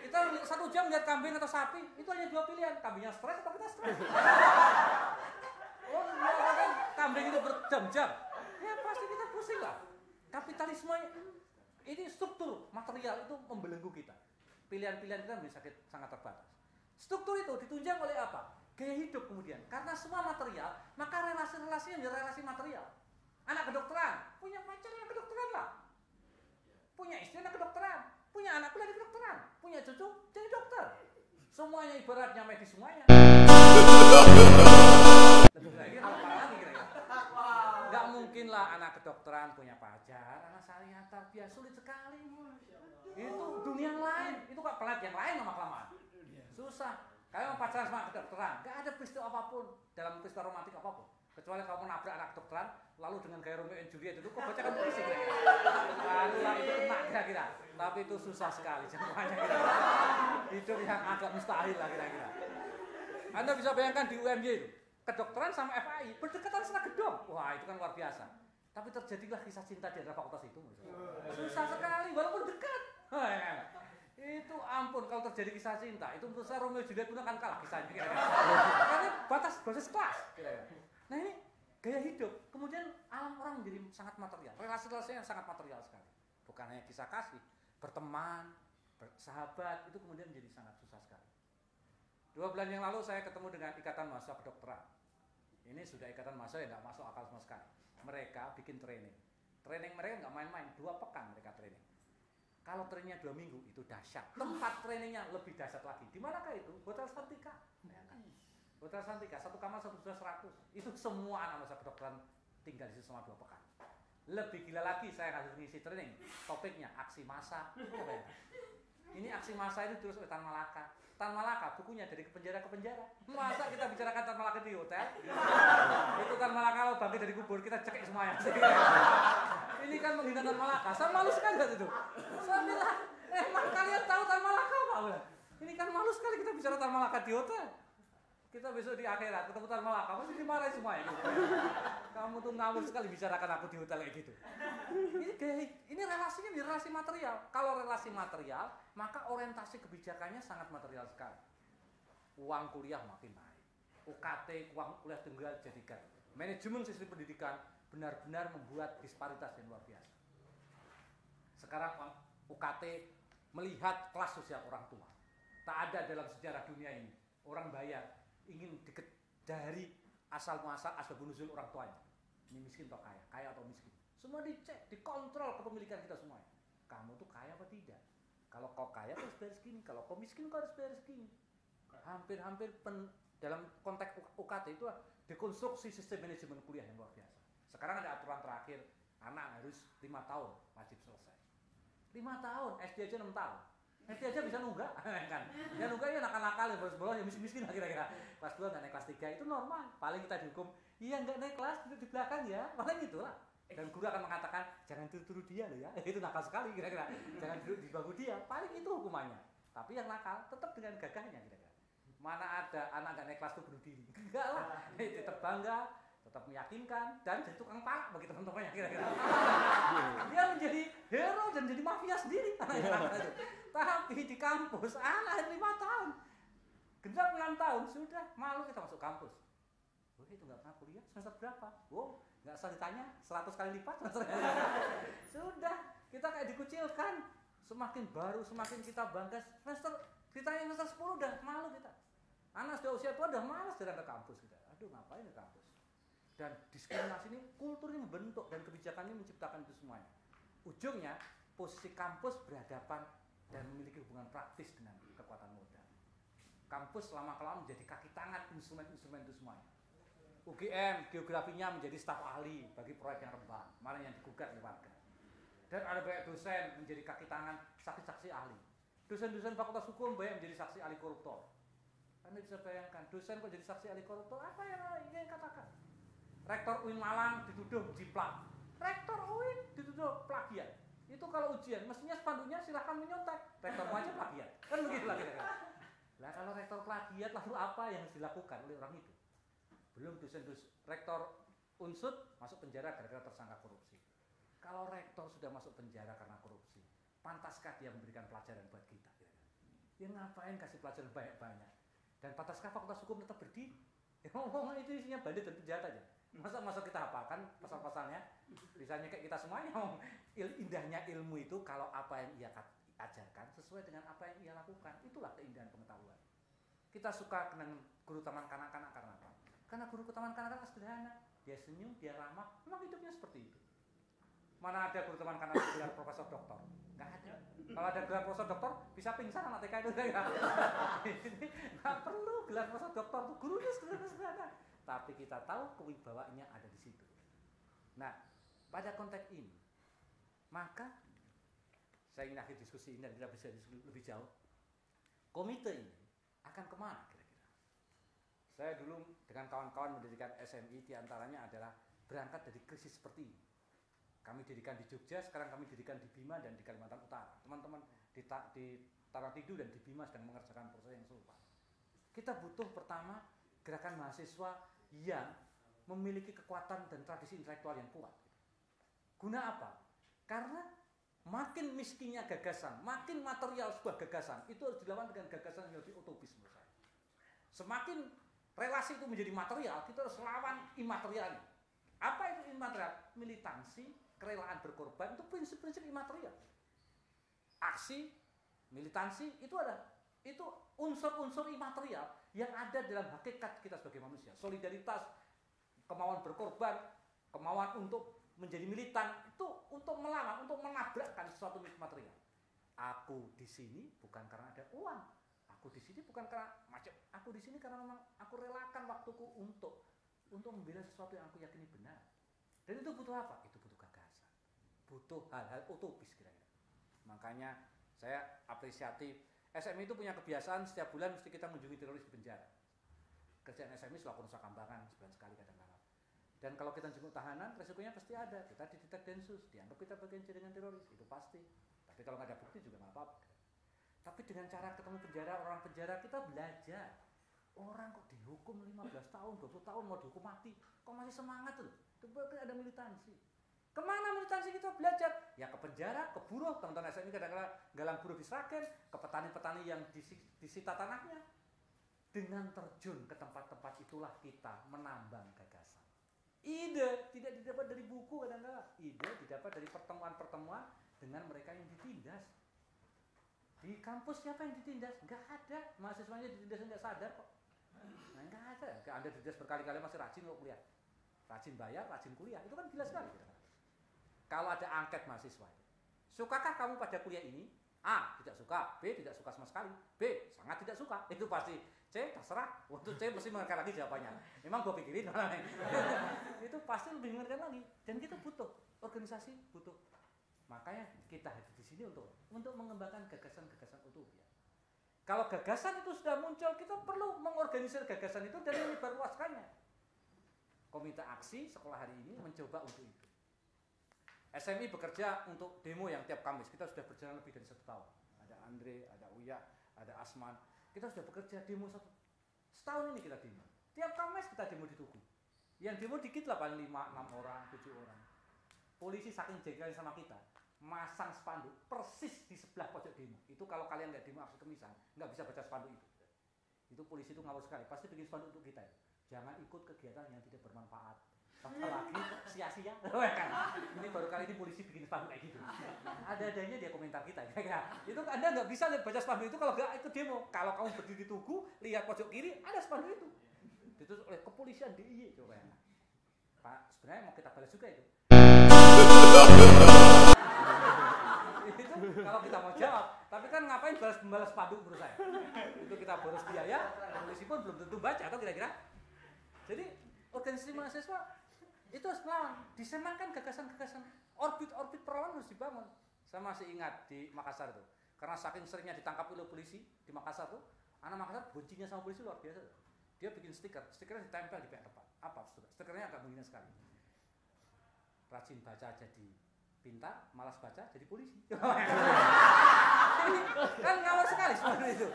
Kita 1 jam lihat kambing atau sapi, itu hanya 2 pilihan, kambingnya stres atau kita stres. Oh, kan kambing itu berjam-jam, ya pasti kita pusing lah. Kapitalisme ini struktur material itu membelenggu kita. Pilihan-pilihan kita menjadi sangat terbatas. Struktur itu ditunjang oleh apa? Gaya hidup kemudian. Karena semua material, maka relasi-relasi menjadi relasi material. Anak kedokteran, punya pacar anak kedokteran lah. Punya istri anak kedokteran, punya anak kuliah di kedokteran, punya cucu jadi dokter. Semuanya ibaratnya medis semuanya. Gak mungkin lah anak kedokteran punya pacar, anak syariah tarbiyah, sulit sekali. Itu dunia lain, itu kok pelat yang lain lama-kelamaan. Susah. Kalau pacaran sama kedokteran, gak ada peristiwa apapun dalam peristiwa romantik apapun. Kecuali kamu nabrak anak kedokteran, lalu dengan gaya Romeo and Juliet itu kok bacakan puisi kira-kira. Barulah itu kena kira-kira. Tapi itu susah sekali semuanya kira-kira. Hidup yang agak mustahil lah kira-kira. Anda bisa bayangkan di UMY itu, kedokteran sama FAI berdekatan setengah gedung. Wah, itu kan luar biasa. Tapi terjadilah kisah cinta di antara fakultas itu. Susah sekali, walaupun dekat. Itu ampun kalau terjadi kisah cinta, itu menurut saya Romeo Juliet pun akan kalah kisahnya kira-kira. Karena batas kelas kira-kira. Nah ini gaya hidup, kemudian alam orang menjadi sangat material, relasi-relasinya sangat material sekali. Bukan hanya kisah kasih, berteman, bersahabat, itu kemudian menjadi sangat susah sekali. 2 bulan yang lalu saya ketemu dengan Ikatan Mahasiswa Kedokteran. Ini sudah ikatan mahasiswa yang nggak masuk akal sama sekali. Mereka bikin training. Training mereka nggak main-main, 2 pekan mereka training. Kalau trainingnya 2 minggu itu dahsyat. Tempat trainingnya lebih dahsyat lagi. Di manakah itu? Hotel Santika. Hotel Santika, 1 kamar 1.100. Itu semua anak mahasiswa kedokteran tinggal di situ selama 2 pekan. Lebih gila lagi saya kasih ngisi training. Topiknya aksi massa. Ini aksi massa itu terus oleh Tan Malaka. Tan Malaka bukunya dari penjara ke penjara. Masa kita bicarakan Tan Malaka di hotel? Itu Tan Malaka kalau bangkit dari kubur kita cekik semuanya. Ini kan menghina Tan Malaka. Saya malu sekali lihat itu. Saya bilang, emang kalian tahu Tan Malaka Pak? Ini kan malu sekali kita bicara Tan Malaka di hotel. Kita besok di akhirat ketemu Tan Malaka pasti dimarahin semuanya. Kamu tuh ngawur sekali bicarakan aku di hotel kayak gitu. Ini relasinya di relasi material. Kalau relasi material, maka orientasi kebijakannya sangat material sekali. Uang kuliah makin naik. UKT, uang kuliah tunggal jadikan. Manajemen sistem pendidikan benar-benar membuat disparitas yang luar biasa. Sekarang UKT melihat kelas sosial orang tua. Tak ada dalam sejarah dunia ini orang bayar ingin deket dari asal muasal asbabun nuzul orang tuanya. Ini miskin atau kaya, kaya atau miskin. Semua dicek, dikontrol kepemilikan kita semuanya. Kamu tuh kaya apa tidak? Kalau kau kaya kau harus bayar segini, kalau kau miskin kau harus bayar segini. Hampir-hampir dalam konteks UKT itu dekonstruksi sistem manajemen kuliah yang luar biasa. Sekarang ada aturan terakhir, anak harus 5 tahun wajib selesai. 5 tahun, SD aja 6 tahun. SD aja bisa nunggak, kan? Ya nunggak ya nakal-nakal ya, bolos-bolos ya miskin-miskin lah kira-kira. Kelas 2 nggak naik kelas 3 itu normal. Paling kita dihukum, iya nggak naik kelas duduk di belakang ya, paling itulah. Dan guru akan mengatakan jangan turu-turu dia loh ya, itu nakal sekali kira-kira. Jangan duduk di bangku dia, paling itu hukumannya. Tapi yang nakal tetap dengan gagahnya kira-kira. Mana ada anak nggak naik kelas tuh bunuh diri? Enggak lah, tetap bangga, tetap meyakinkan dan jadi tukang palak bagi teman-temannya kira-kira. Dia menjadi hero dan jadi mafia sendiri. Tapi di kampus anak 5 tahun, genap 6 tahun sudah malu kita masuk kampus. Oh itu nggak pernah kuliah semester berapa? Oh nggak usah ditanya 100 kali lipat semester. Sudah kita kayak dikucilkan. Semakin baru semakin kita bangga semester. Ditanya semester 10 udah malu kita. Anak sudah usia tua udah malas jalan ke kampus kita. Aduh ngapain ke kampus? Dan diskriminasi ini kulturnya membentuk dan kebijakannya menciptakan itu semuanya. Ujungnya posisi kampus berhadapan dan memiliki hubungan praktis dengan kekuatan modal. Kampus lama-kelamaan menjadi kaki tangan instrumen-instrumen itu semuanya. UGM geografinya menjadi staf ahli bagi proyek yang Rembang, malah yang digugat oleh warga. Dan ada banyak dosen menjadi kaki tangan saksi-saksi ahli. Dosen-dosen fakultas hukum banyak menjadi saksi ahli koruptor. Anda bisa bayangkan dosen kok jadi saksi ahli koruptor, apa yang ingin katakan? Rektor UIN Malang dituduh jiplak. Rektor UIN dituduh plagiat. Itu kalau ujian, mestinya spanduknya silahkan menyontek. Rektor aja plagiat. Kan begitu lah kira-kira. Lah kalau rektor plagiat, lalu apa yang harus dilakukan oleh orang itu? Belum dosen-dosen. Rektor Unsud masuk penjara gara-gara tersangka korupsi. Kalau rektor sudah masuk penjara karena korupsi, pantaskah dia memberikan pelajaran buat kita? Dia ngapain kasih pelajaran banyak-banyak? Dan pantaskah fakultas hukum tetap berdiri? Ya ngomong itu isinya bandit dan penjahat aja. Masa kita hafalkan pasal-pasalnya? Misalnya kayak kita semuanya, indahnya ilmu itu kalau apa yang ia ajarkan sesuai dengan apa yang ia lakukan. Itulah keindahan pengetahuan. Kita suka dengan guru taman kanak-kanak karena apa? Karena guru taman kanak-kanak sederhana. Dia senyum, dia ramah, memang hidupnya seperti itu. Mana ada guru taman kanak gelar profesor doktor? Nggak ada. Kalau ada gelar profesor doktor, bisa pingsan anak TK itu. Nggak perlu gelar profesor doktor, tuh gurunya sederhana. Tapi kita tahu kewibawaannya ada di situ. Nah, pada konteks ini, maka saya ingin akhir diskusi ini dan kita bisa diskusi lebih jauh. Komite ini akan kemana kira-kira? Saya dulu dengan kawan-kawan mendirikan SMI, diantaranya adalah berangkat dari krisis seperti ini. Kami dirikan di Jogja, sekarang kami dirikan di Bima dan di Kalimantan Utara. Teman-teman di Taratidu dan di Bima sedang mengerjakan proses yang serupa. Kita butuh pertama gerakan mahasiswa yang memiliki kekuatan dan tradisi intelektual yang kuat. Guna apa? Karena makin miskinnya gagasan, makin material sebuah gagasan, itu harus dilawan dengan gagasan yang lebih utopis menurut saya. Semakin relasi itu menjadi material, kita harus lawan imaterialnya. Apa itu imaterial? Militansi, kerelaan berkorban, itu prinsip-prinsip imaterial. Aksi, militansi, itu unsur-unsur imaterial yang ada dalam hakikat kita sebagai manusia. Solidaritas, kemauan berkorban, kemauan untuk menjadi militan, itu untuk melawan, untuk menabrakkan sesuatu material. Aku di sini bukan karena ada uang, aku di sini bukan karena macam, aku di sini karena memang aku relakan waktuku untuk membela sesuatu yang aku yakini benar. Dan itu butuh apa? Itu butuh gagasan, butuh hal-hal utopis kira-kira. Makanya saya apresiatif. SMI itu punya kebiasaan setiap bulan mesti kita mengunjungi teroris di penjara. Kerjaan SMI selaku Nusa Kambangan sebulan sekali kadang-kadang. Dan kalau kita jemput tahanan, resikonya pasti ada. Kita didetek Densus, dianggap kita bagian jaringan teroris, itu pasti. Tapi kalau nggak ada bukti juga nggak apa-apa. Tapi dengan cara ketemu penjara, orang penjara, kita belajar. Orang kok dihukum 15 tahun, 20 tahun mau dihukum mati, kok masih semangat tuh? Itu berarti ada militansi. Kemana militansi kita belajar? Ya ke penjara, ke buruh, teman-teman SMI kadang-kadang galang buruh di Sragen, ke petani-petani yang disita tanahnya. Dengan terjun ke tempat-tempat itulah kita menambang gagasan. Ide tidak didapat dari buku kadang-kadang. Ide didapat dari pertemuan-pertemuan dengan mereka yang ditindas. Di kampus siapa yang ditindas? Enggak ada. Mahasiswanya ditindas enggak sadar kok. Nah, enggak ada. Anda ditindas berkali-kali masih rajin kok kuliah. Rajin bayar, rajin kuliah. Itu kan gila sekali. Kalau ada angket mahasiswa, sukakah kamu pada kuliah ini? A, tidak suka. B, tidak suka sama sekali. B, sangat tidak suka. Itu pasti. C, terserah. Untuk C mesti mengerti lagi jawabannya. Memang gue pikirin. Itu pasti lebih mengerti lagi. Dan kita butuh organisasi, butuh. Makanya kita hadir di sini untuk mengembangkan gagasan-gagasan utopia. Kalau gagasan itu sudah muncul, kita perlu mengorganisir gagasan itu dan menyebarluaskannya. Komite Aksi sekolah hari ini mencoba untuk itu. SMI bekerja untuk demo yang tiap Kamis. Kita sudah berjalan lebih dari 1 tahun. Ada Andre, ada Uya, ada Asman. Kita sudah bekerja demo setahun ini kita demo. Tiap Kamis kita demo di Tugu. Yang demo dikit lah, paling 5, 6 orang, 7 orang. Polisi saking jengkelnya sama kita, masang spanduk persis di sebelah pojok demo. Itu kalau kalian nggak demo aksi kemisan, nggak bisa baca spanduk itu. Itu polisi itu ngawur sekali. Pasti bikin spanduk untuk kita. Jangan ikut kegiatan yang tidak bermanfaat. Apalagi sia-sia. Ini baru kali ini polisi bikin spanduk kayak gitu. Ada-adanya dia komentar kita. Itu Anda nggak bisa baca spanduk itu kalau nggak ikut demo. Kalau kamu berdiri di Tugu, lihat pojok kiri ada spanduk itu. Ditulis oleh kepolisian DIY. Coba ya. Pak, sebenarnya mau kita balas juga itu. Itu kalau kita mau jawab. Tapi kan ngapain balas spanduk menurut saya? Itu kita boros biaya, polisi pun belum tentu baca atau kira-kira. Jadi organisasi mahasiswa itu harus melawan, disemankan gagasan-gagasan, orbit-orbit perlawanan harus dibangun. Saya masih ingat di Makassar itu, karena saking seringnya ditangkap oleh polisi di Makassar tuh, anak Makassar bencinya sama polisi luar biasa. Dia bikin stikernya ditempel di pihak depan. Apa? Stikernya agak menghina sekali. Rajin baca jadi pintar, malas baca jadi polisi. Kan ngawur sekali seperti itu.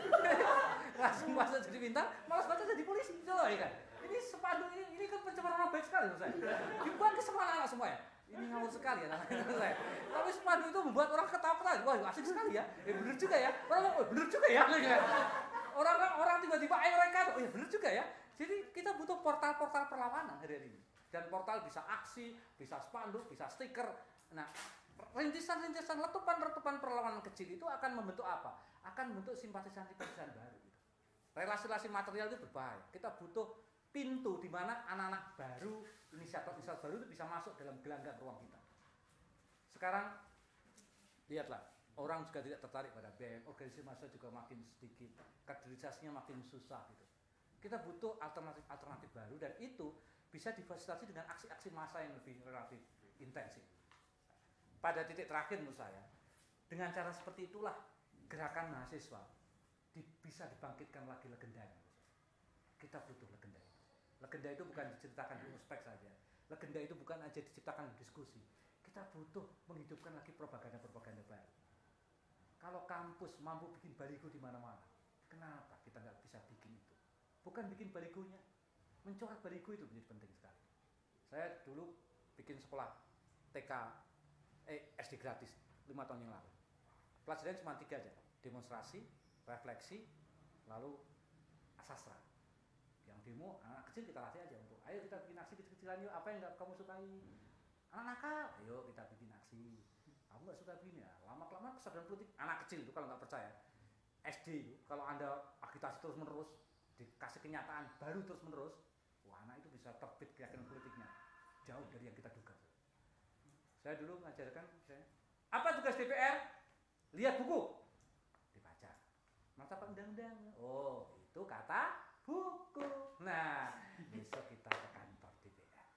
Rajin baca jadi pintar, malas baca jadi polisi. Coba ya kan. Ini spanduk ini kan pencemaran nama baik sekali menurut saya. Dibuat ke semua anak semua ya. Ini ngawur sekali ya menurut saya. Tapi spanduk itu membuat orang ketawa-ketawa. Wah, asik sekali ya. Bener juga ya. Bener juga ya. Orang tiba-tiba ayo mereka. Oh ya bener juga ya. Jadi kita butuh portal-portal perlawanan hari ini. Dan portal bisa aksi, bisa spanduk, bisa stiker. Nah, rintisan-rintisan letupan-letupan perlawanan kecil itu akan membentuk apa? Akan membentuk simpatisan-simpatisan baru. Relasi-relasi material itu berbahaya. Kita butuh pintu di mana anak-anak baru, inisiator baru itu bisa masuk dalam gelanggang ruang kita. Sekarang lihatlah, orang juga tidak tertarik pada BM, organisasi mahasiswa juga makin sedikit, kaderisasinya makin susah gitu. Kita butuh alternatif baru dan itu bisa difasilitasi dengan aksi-aksi massa yang lebih relatif intensif. Pada titik terakhir menurut saya, dengan cara seperti itulah gerakan mahasiswa bisa dibangkitkan lagi legendanya. Kita butuh legenda. Legenda itu bukan diceritakan di ospek saja. Legenda itu bukan aja diciptakan di diskusi. Kita butuh menghidupkan lagi propaganda-propaganda baru. Kalau kampus mampu bikin baliho di mana-mana, kenapa kita nggak bisa bikin itu? Bukan bikin balihonya, mencoret baliho itu menjadi penting sekali. Saya dulu bikin sekolah TK, SD gratis 5 tahun yang lalu. Pelajaran cuma 3 aja, demonstrasi, refleksi, lalu sastra. Yang demo anak kecil kita latih aja untuk ayo kita bikin aksi kecil-kecilan yuk, apa yang nggak kamu sukai? Anak nakal, ayo kita bikin aksi. Kamu nggak suka begini ya, lama-lama kesadaran politik anak kecil itu kalau nggak percaya SD itu kalau Anda agitasi terus menerus dikasih kenyataan baru terus menerus, Wah, anak itu bisa terbit keyakinan politiknya jauh dari yang kita duga. Saya dulu mengajarkan misalnya, apa tugas DPR? Lihat buku, dibaca. Mata undang-undang. Oh, itu kata buku. Nah, besok kita ke kantor DPR.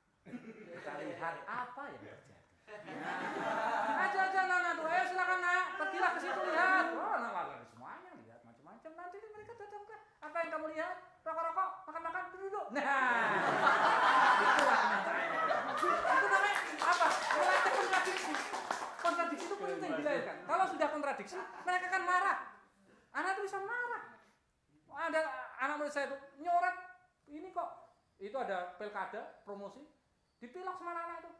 Kita lihat apa yang terjadi. Nah, aja anak tuh, ayo silakan nak, pergilah ke situ lihat. Oh, anak semuanya lihat macam-macam. Nanti mereka datang ke apa yang kamu lihat? Rokok-rokok, makan-makan, duduk. Nah, itulah kenyataannya. Itu namanya apa? Relatif kontradiksi. Kontradiksi itu penting dilahirkan. Kalau sudah kontradiksi, mereka akan marah. Anak itu bisa marah. Ada anak murid saya itu nyoret ini kok. Itu ada pilkada, promosi, dipilok sama anak itu.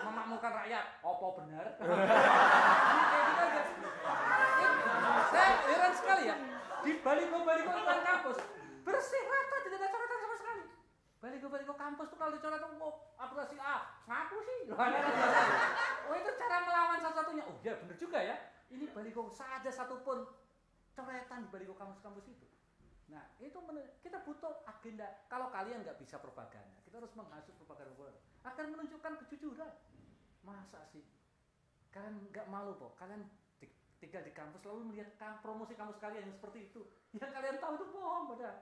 Memakmurkan rakyat. Apa benar? Kayak gitu aja. Saya heran sekali ya. Di baligo-baligo depan kampus bersih rata, tidak ada coretan sama sekali. Baligo-baligo kampus tuh kalau dicoret tuh aplikasi A, ngaku sih. Oh itu cara melawan satu-satunya. Oh ya benar juga ya. Ini baligo saja satupun coretan di baligo kampus-kampus itu. Nah itu kita butuh agenda. Kalau kalian nggak bisa propaganda, kita harus menghasut propaganda agar menunjukkan kejujuran. Masa sih kalian nggak malu kok? Kalian tinggal di kampus lalu melihat promosi kampus kalian yang seperti itu. Yang kalian tahu itu bohong padahal.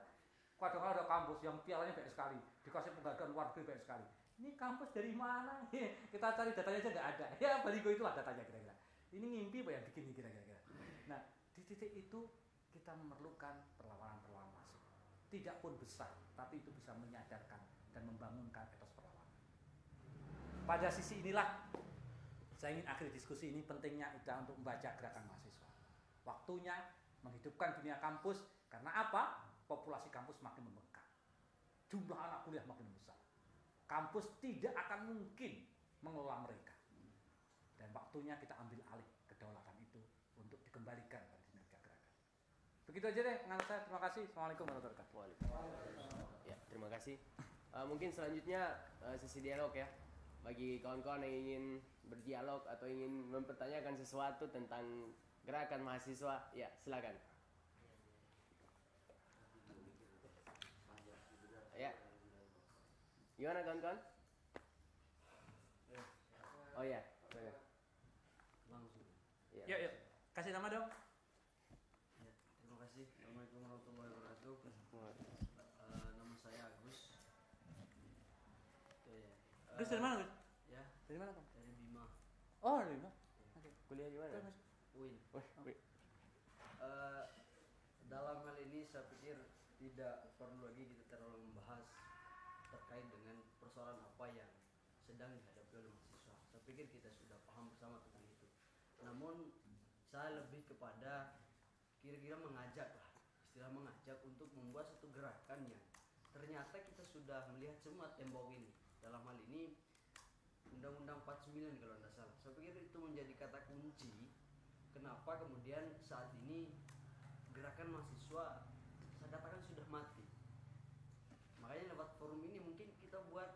Kadang-kadang ada kampus yang pialanya banyak sekali, dikasih penghargaan warga banyak sekali. Ini kampus dari mana? Kita cari datanya aja nggak ada. Ya baligo itulah datanya kira-kira. Ini ngimpi apa yang bikin ini kira-kira. Nah di titik itu kita memerlukan perlawanan-perlawanan masif. Tidak pun besar, tapi itu bisa menyadarkan dan membangunkan etos perlawanan. Pada sisi inilah saya ingin akhiri diskusi ini pentingnya kita untuk membaca gerakan mahasiswa. Waktunya menghidupkan dunia kampus karena apa? Populasi kampus makin membengkak. Jumlah anak kuliah makin besar. Kampus tidak akan mungkin mengelola mereka. Dan waktunya kita ambil alih kedaulatan itu untuk dikembalikan pada dinamika gerakan. Begitu aja deh pengantar saya. Terima kasih. Assalamualaikum warahmatullahi wabarakatuh. Ya, terima kasih. Mungkin selanjutnya sesi dialog ya. Bagi kawan-kawan yang ingin berdialog atau ingin mempertanyakan sesuatu tentang gerakan mahasiswa, ya silakan. Ya, gimana kawan-kawan? Oh ya, langsung. Yuk, yuk. Kasih nama dong. Ya, terima kasih. Assalamualaikum warahmatullahi wabarakatuh. Nama saya Agus. Gus dari mana Gus? Ya, Dari mana kamu? dari Bima. Oh dari mana? kuliah di mana? UIN. Wih. Dalam hal ini saya pikir tidak perlu lagi kita terlalu membahas terkait dengan persoalan apa yang sedang dihadapi oleh mahasiswa. Saya pikir kita sudah paham bersama tentang itu. Namun saya lebih kepada kira-kira mengajak lah, istilah mengajak untuk membuat satu gerakan yang ternyata kita sudah melihat semua tembok ini. Dalam hal ini Undang-Undang 49 kalau tidak salah. Saya pikir itu menjadi kata kunci kenapa kemudian saat ini gerakan mahasiswa saya katakan sudah mati. Makanya lewat forum ini mungkin kita buat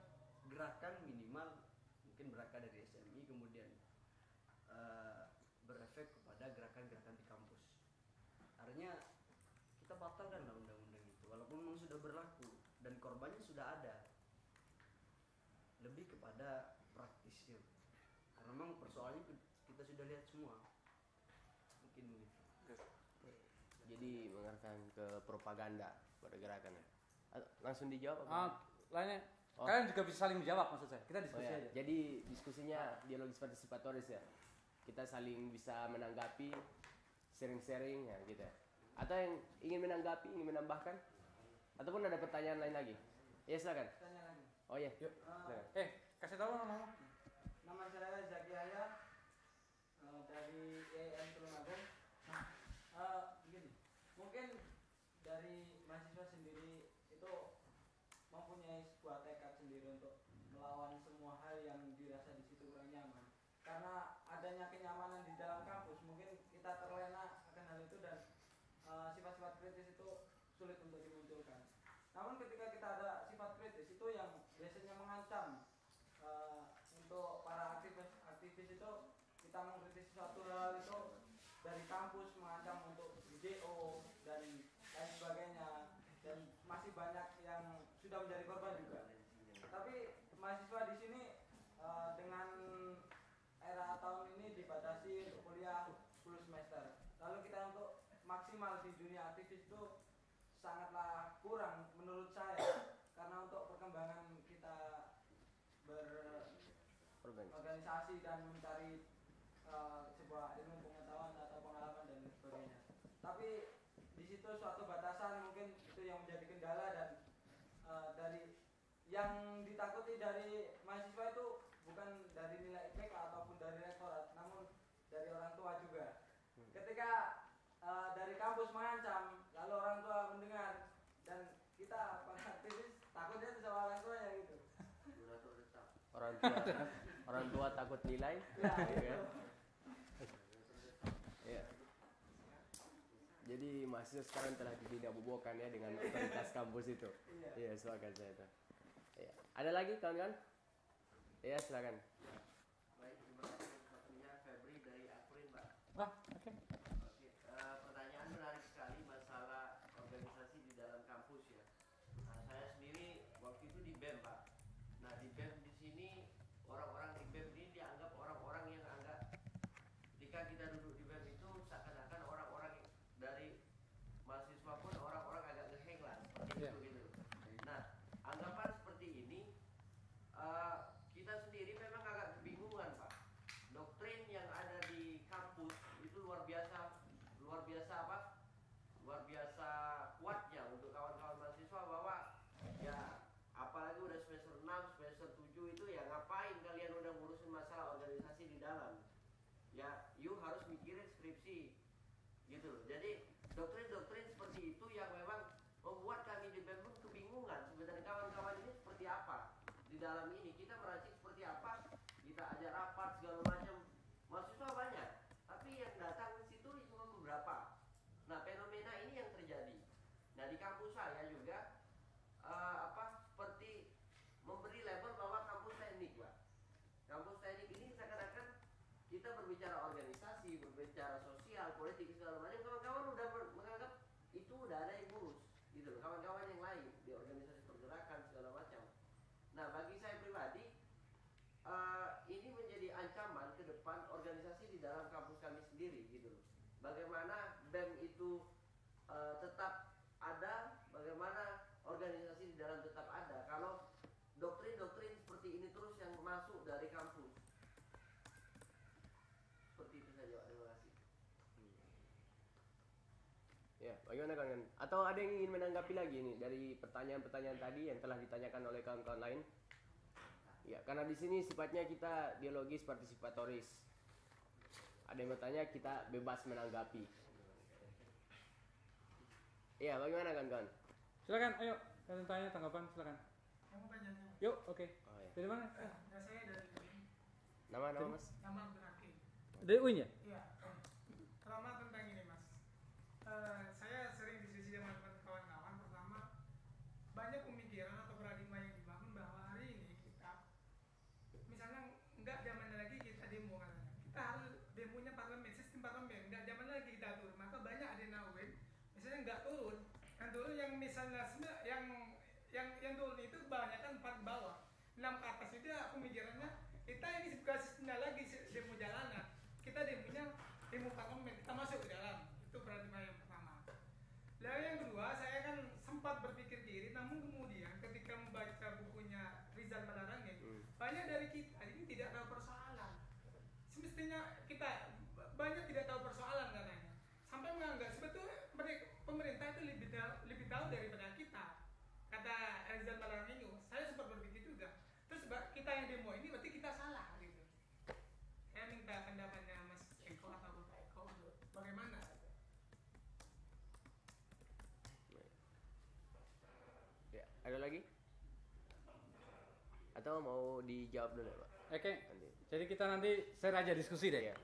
gerakan minimal mungkin berangkat dari SMI kemudian berefek kepada gerakan-gerakan di kampus. Artinya kita batalkanlah undang-undang itu walaupun memang sudah berlaku dan korbannya sudah ada. Lebih kepada praktisnya karena memang persoalannya kita sudah lihat semua. Mungkin begitu. Jadi mengarahkan ke propaganda pada gerakannya. Langsung dijawab apa? Lainnya kalian juga bisa saling menjawab maksud saya. Kita diskusi aja. Jadi diskusinya dialogis partisipatoris ya. Kita saling bisa menanggapi, sharing-sharing ya gitu ya. Atau yang ingin menanggapi, ingin menambahkan ataupun ada pertanyaan lain lagi? Ya silakan. Tanya lagi. Oh iya. Yuk. Silakan. Kasih tahu nama. Nama saya Zaki Yahya dari IAIN Tulungagung. Begini, mungkin dari mahasiswa sendiri itu mempunyai sebuah tekad sendiri untuk melawan semua hal yang dirasa di situ kurang nyaman. Karena adanya kenyamanan di dalam kampus, mungkin kita terlena akan hal itu dan sifat-sifat kritis itu sulit untuk dimunculkan. Namun ketika kita ada sifat kritis itu yang biasanya mengancam untuk para aktivis itu kita mengkritisi suatu hal itu dari kampus mengancam untuk DO dan lain sebagainya dan masih banyak yang sudah menjadi korban juga. maksimal di dunia aktivis itu sangatlah kurang menurut saya, karena untuk perkembangan kita berorganisasi dan mencari sebuah ilmu pengetahuan atau pengalaman dan sebagainya. Tapi di situ suatu batasan mungkin itu yang menjadi kendala, dan dari yang ditakuti dari mahasiswa itu bukan dari nilai IPK ataupun dari rektorat, namun dari orang tua juga. Ketika dari kampus mengancam, lalu orang tua mendengar, dan kita para aktivis takutnya itu sama orang tuanya gitu. Orang tua takut nilai. Ya, Ya. Ya. Jadi mahasiswa sekarang telah tidak bobokan ya dengan otoritas kampus itu. Iya, silakan saya itu. Ya. Ada lagi kawan-kawan? Ya, silakan. Baik, terima kasih waktunya. Febri dari Akurin, Pak. Wah, oke. Oke, pertanyaan menarik sekali masalah organisasi di dalam kampus ya. Nah, saya sendiri waktu itu di BEM, Pak. Nah, di BEM di sini orang-orang di BEM ini dianggap orang-orang yang anggap ketika kita duduk di BEM itu seakan-akan orang-orang dari mahasiswa pun orang-orang agak ngeheng lah seperti Iya. itu gitu. Nah, anggapan seperti ini kita sendiri memang agak kebingungan, Pak. Doktrin yang ada di kampus itu luar biasa apa? Luar biasa kuatnya untuk kawan-kawan mahasiswa bahwa ya apalagi udah semester 6, semester 7 itu ya ngapain kalian udah ngurusin masalah organisasi di dalam. Ya, you harus mikirin skripsi. Gitu loh. Jadi doktrin-doktrin seperti itu yang memang membuat kami di BEM pun kebingungan sebenarnya kawan-kawan ini seperti apa di dalam ini. Kita meracik seperti apa, kita ajar rapat segala macam, mahasiswa banyak, tapi yang datang ke situ cuma beberapa. Nah, fenomena ini yang terjadi. Nah, di kampus saya juga seperti memberi label bahwa kampus teknik, Pak. Kampus teknik ini seakan-akan kita berbicara organisasi, berbicara sosial, politik segala macam, kawan-kawan udah menganggap itu udah ada yang ngurus, gitu loh. Kawan-kawan yang lain di organisasi pergerakan segala macam. Nah, bagi saya pribadi ini menjadi ancaman ke depan organisasi di dalam kampus kami sendiri, gitu loh. Bagaimana BEM itu tetap ada, bagaimana organisasi di dalam tetap ada kalau doktrin-doktrin seperti ini terus yang masuk dari kampus. Seperti itu saja, Pak. Terima kasih. Ya, bagaimana kawan-kawan? Atau ada yang ingin menanggapi lagi ini dari pertanyaan-pertanyaan tadi yang telah ditanyakan oleh kawan-kawan lain? Ya, karena di sini sifatnya kita dialogis partisipatoris. Ada yang bertanya, kita bebas menanggapi. Iya, bagaimana kawan-kawan? Silakan, ayo kalian tanya tanggapan, silakan. Kamu tanya. Yuk, oke. Oh, ya. Dari mana? Ya, saya dari UIN. Nama Mas? Nama Abdul Hakim. Dari UIN ya? Iya. Pertama tentang ini, Mas. Saya sering diskusi dengan kawan-kawan. Pertama, banyak pemikiran atau paradigma yang dibangun bahwa hari ini kita, misalnya nggak zaman lagi kita demo katanya. Kita harus demonya parlemen, sistem parlemen. Nggak zaman lagi kita turun. Maka banyak ada nawin, misalnya nggak turun. Yang turun yang misalnya yang turun itu kebanyakan 4 bawah. 6 ke atas itu ya pemikirannya kita ini bukan sistemnya lagi demo jalanan. Kita demonya demo parlemen, kita masuk ke dalam. Itu paradigma yang pertama. Lalu yang kedua, saya kan sempat berpikir kiri, namun kemudian ketika membaca bukunya Rizal Malarangin, banyak dari kita ini tidak tahu persoalan. Semestinya kita banyak tidak tahu persoalan katanya. Sampai menganggap sebetulnya pemerintah itu lebih tahu daripada kita. Kata Rizal Malarangin, saya sempat berpikir juga. Terus kita yang demo ini berarti kita salah gitu. Saya minta pendapatnya Mas Eko atau Bapak Eko bagaimana? Ya, ada lagi? Atau mau dijawab dulu, Pak? Oke. Nanti. Jadi kita nanti share aja diskusi deh. Iya.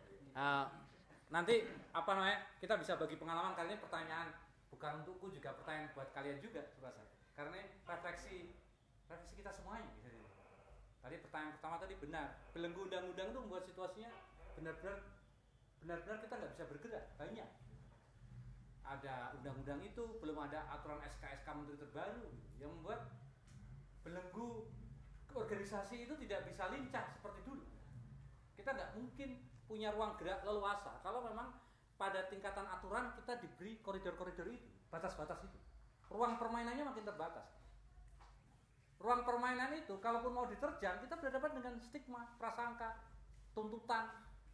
Nanti apa namanya? Kita bisa bagi pengalaman kali ini pertanyaan bukan untukku juga pertanyaan buat kalian juga, rasa. Karena refleksi kita semuanya bisa jadi. Tadi pertanyaan pertama tadi benar. Belenggu undang-undang itu membuat situasinya benar-benar kita nggak bisa bergerak. Banyak. Ada undang-undang itu, belum ada aturan SK Menteri terbaru yang membuat belenggu organisasi itu tidak bisa lincah seperti dulu. Kita nggak mungkin punya ruang gerak leluasa kalau memang pada tingkatan aturan kita diberi koridor-koridor itu, batas-batas itu. Ruang permainannya makin terbatas. Ruang permainan itu kalaupun mau diterjang, kita berhadapan dengan stigma, prasangka, tuntutan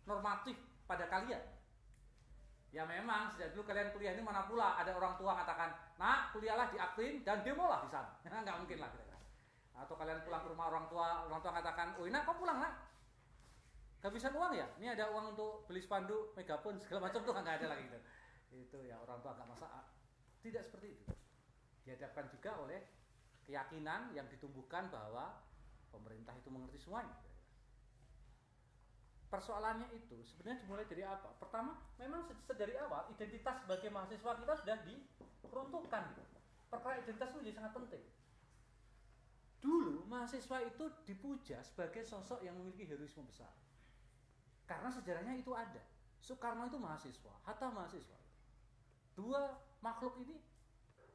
normatif pada kalian. Ya memang sejak dulu kalian kuliah ini mana pula ada orang tua katakan, nak kuliahlah di Akpin dan demolah di sana. Nggak mungkin lah kira-kira. Atau kalian pulang ke rumah orang tua katakan, oh nak kau pulang nak, kehabisan uang ya? Ini ada uang untuk beli spanduk, megapun segala macam tuh nggak ada lagi gitu. Itu ya orang tua nggak masak. Tidak seperti itu. Dihadapkan juga oleh keyakinan yang ditumbuhkan bahwa pemerintah itu mengerti semuanya. Persoalannya itu sebenarnya dimulai dari apa? Pertama, memang dari awal identitas sebagai mahasiswa kita sudah diperuntukkan. Perkara identitas itu jadi sangat penting. Dulu mahasiswa itu dipuja sebagai sosok yang memiliki heroisme besar. Karena sejarahnya itu ada. Soekarno itu mahasiswa, Hatta mahasiswa. Dua makhluk ini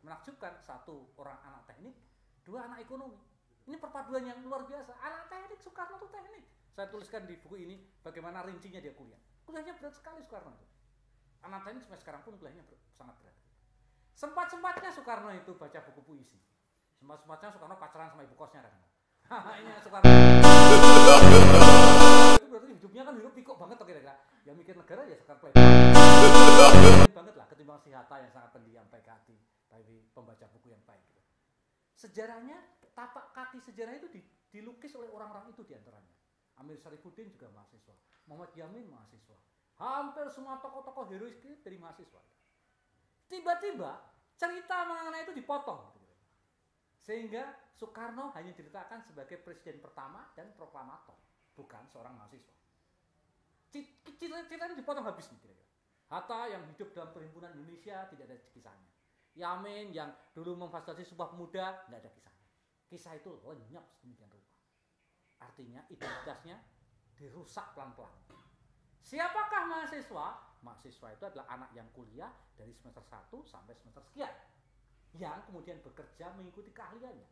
menakjubkan, satu orang anak teknik, dua anak ekonomi. Ini perpaduan yang luar biasa. Anak teknik, Soekarno itu teknik. Saya tuliskan di buku ini bagaimana rincinya dia kuliah. Kuliahnya berat sekali Soekarno itu. Anak teknik sampai sekarang pun kuliahnya sangat berat. Sempat-sempatnya Soekarno itu baca buku puisi. Sempat-sempatnya Soekarno pacaran sama ibu kosnya kan. Ini Soekarno. Itu berarti hidupnya kan hidup pikuk banget tuh kira-kira. Ya mikir negara ya sekarang playboy. Banget lah ketimbang si Hatta yang sangat pendiam, baik hati, tapi pembaca buku yang baik. Gitu. Sejarahnya, tapak kaki sejarah itu dilukis oleh orang-orang itu diantaranya. Amir Syarifuddin juga mahasiswa, Muhammad Yamin mahasiswa, hampir semua tokoh-tokoh herois dari mahasiswa. Tiba-tiba cerita mengenai itu dipotong, sehingga Soekarno hanya diletakkan sebagai presiden pertama dan proklamator, bukan seorang mahasiswa. Ceritanya dipotong habis nih kira-kira. Hatta yang hidup dalam perhimpunan Indonesia tidak ada kisahnya. Yamin yang dulu memfasilitasi Sumpah Pemuda tidak ada kisahnya. Kisah itu lenyap sedemikian rupa. Artinya identitasnya dirusak pelan-pelan. Siapakah mahasiswa? Mahasiswa itu adalah anak yang kuliah dari semester 1 sampai semester sekian, yang kemudian bekerja mengikuti keahliannya.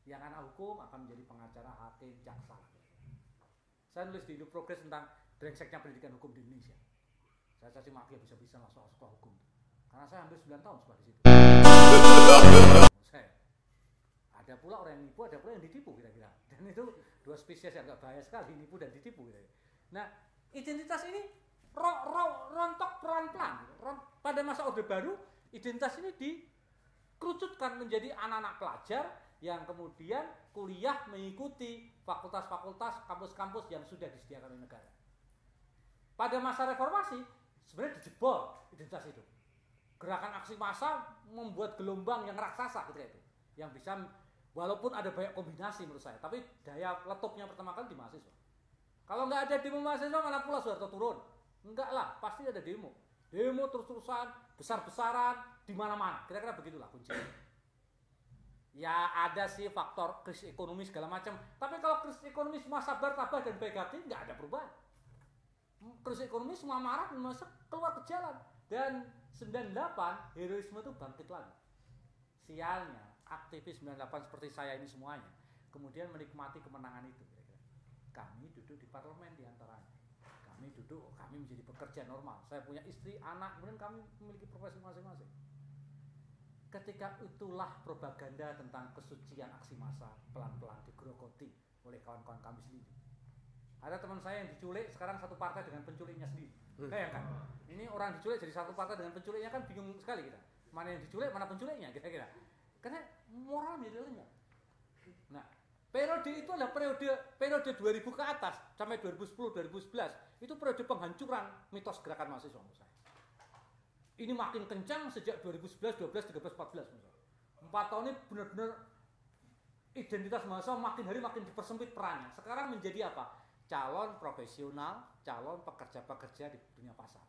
Yang anak hukum akan menjadi pengacara, hakim, jaksa. Saya nulis di Hidup Progres tentang brengseknya pendidikan hukum di Indonesia. Saya caci maki bisa-bisa masuk sekolah hukum. Karena saya hampir 9 tahun sekolah di situ. Ada pula orang yang nipu, ada pula yang ditipu kira-kira. Dan itu dua spesies yang agak bahaya sekali, nipu dan ditipu kira-kira. Nah, identitas ini rontok pelan-pelan. Pada masa Orde Baru, identitas ini dikerucutkan menjadi anak-anak pelajar yang kemudian kuliah mengikuti fakultas-fakultas, kampus-kampus yang sudah disediakan oleh negara. Pada masa reformasi, sebenarnya dijebol identitas itu. Gerakan aksi massa membuat gelombang yang raksasa ketika itu. Yang bisa, walaupun ada banyak kombinasi menurut saya, tapi daya letupnya pertama kali di mahasiswa. Kalau nggak ada demo mahasiswa, mana pula Soeharto turun? Enggak lah, pasti ada demo. Demo terus-terusan, besar-besaran, di mana-mana. Kira-kira begitulah kuncinya. Ya ada sih faktor krisis ekonomi segala macam. Tapi kalau krisis ekonomi semua sabar, tabah, dan baik hati, nggak ada perubahan. Krisis ekonomi semua marah, masuk keluar ke jalan. Dan 98, heroisme itu bangkit lagi. Sialnya, aktivis 98 seperti saya ini semuanya kemudian menikmati kemenangan itu. Kami duduk di parlemen diantaranya, kami menjadi pekerja normal, saya punya istri, anak, kemudian kami memiliki profesi masing-masing. Ketika itulah propaganda tentang kesucian aksi massa pelan-pelan digerogoti oleh kawan-kawan kami sendiri. Ada teman saya yang diculik sekarang satu partai dengan penculiknya sendiri. Bayangkan, ini orang diculik jadi satu partai dengan penculiknya, kan bingung sekali kita. Mana yang diculik, mana penculiknya kira-kira. Karena moral menjadi lenyap. Nah, periode itu adalah periode 2000 ke atas sampai 2010-2011 itu periode penghancuran mitos gerakan mahasiswa menurut saya. Ini makin kencang sejak 2011, 12, 13, 14 menurut saya. 4 tahun ini benar-benar identitas mahasiswa makin hari makin dipersempit perannya. Sekarang menjadi apa? Calon profesional, calon pekerja-pekerja di dunia pasar.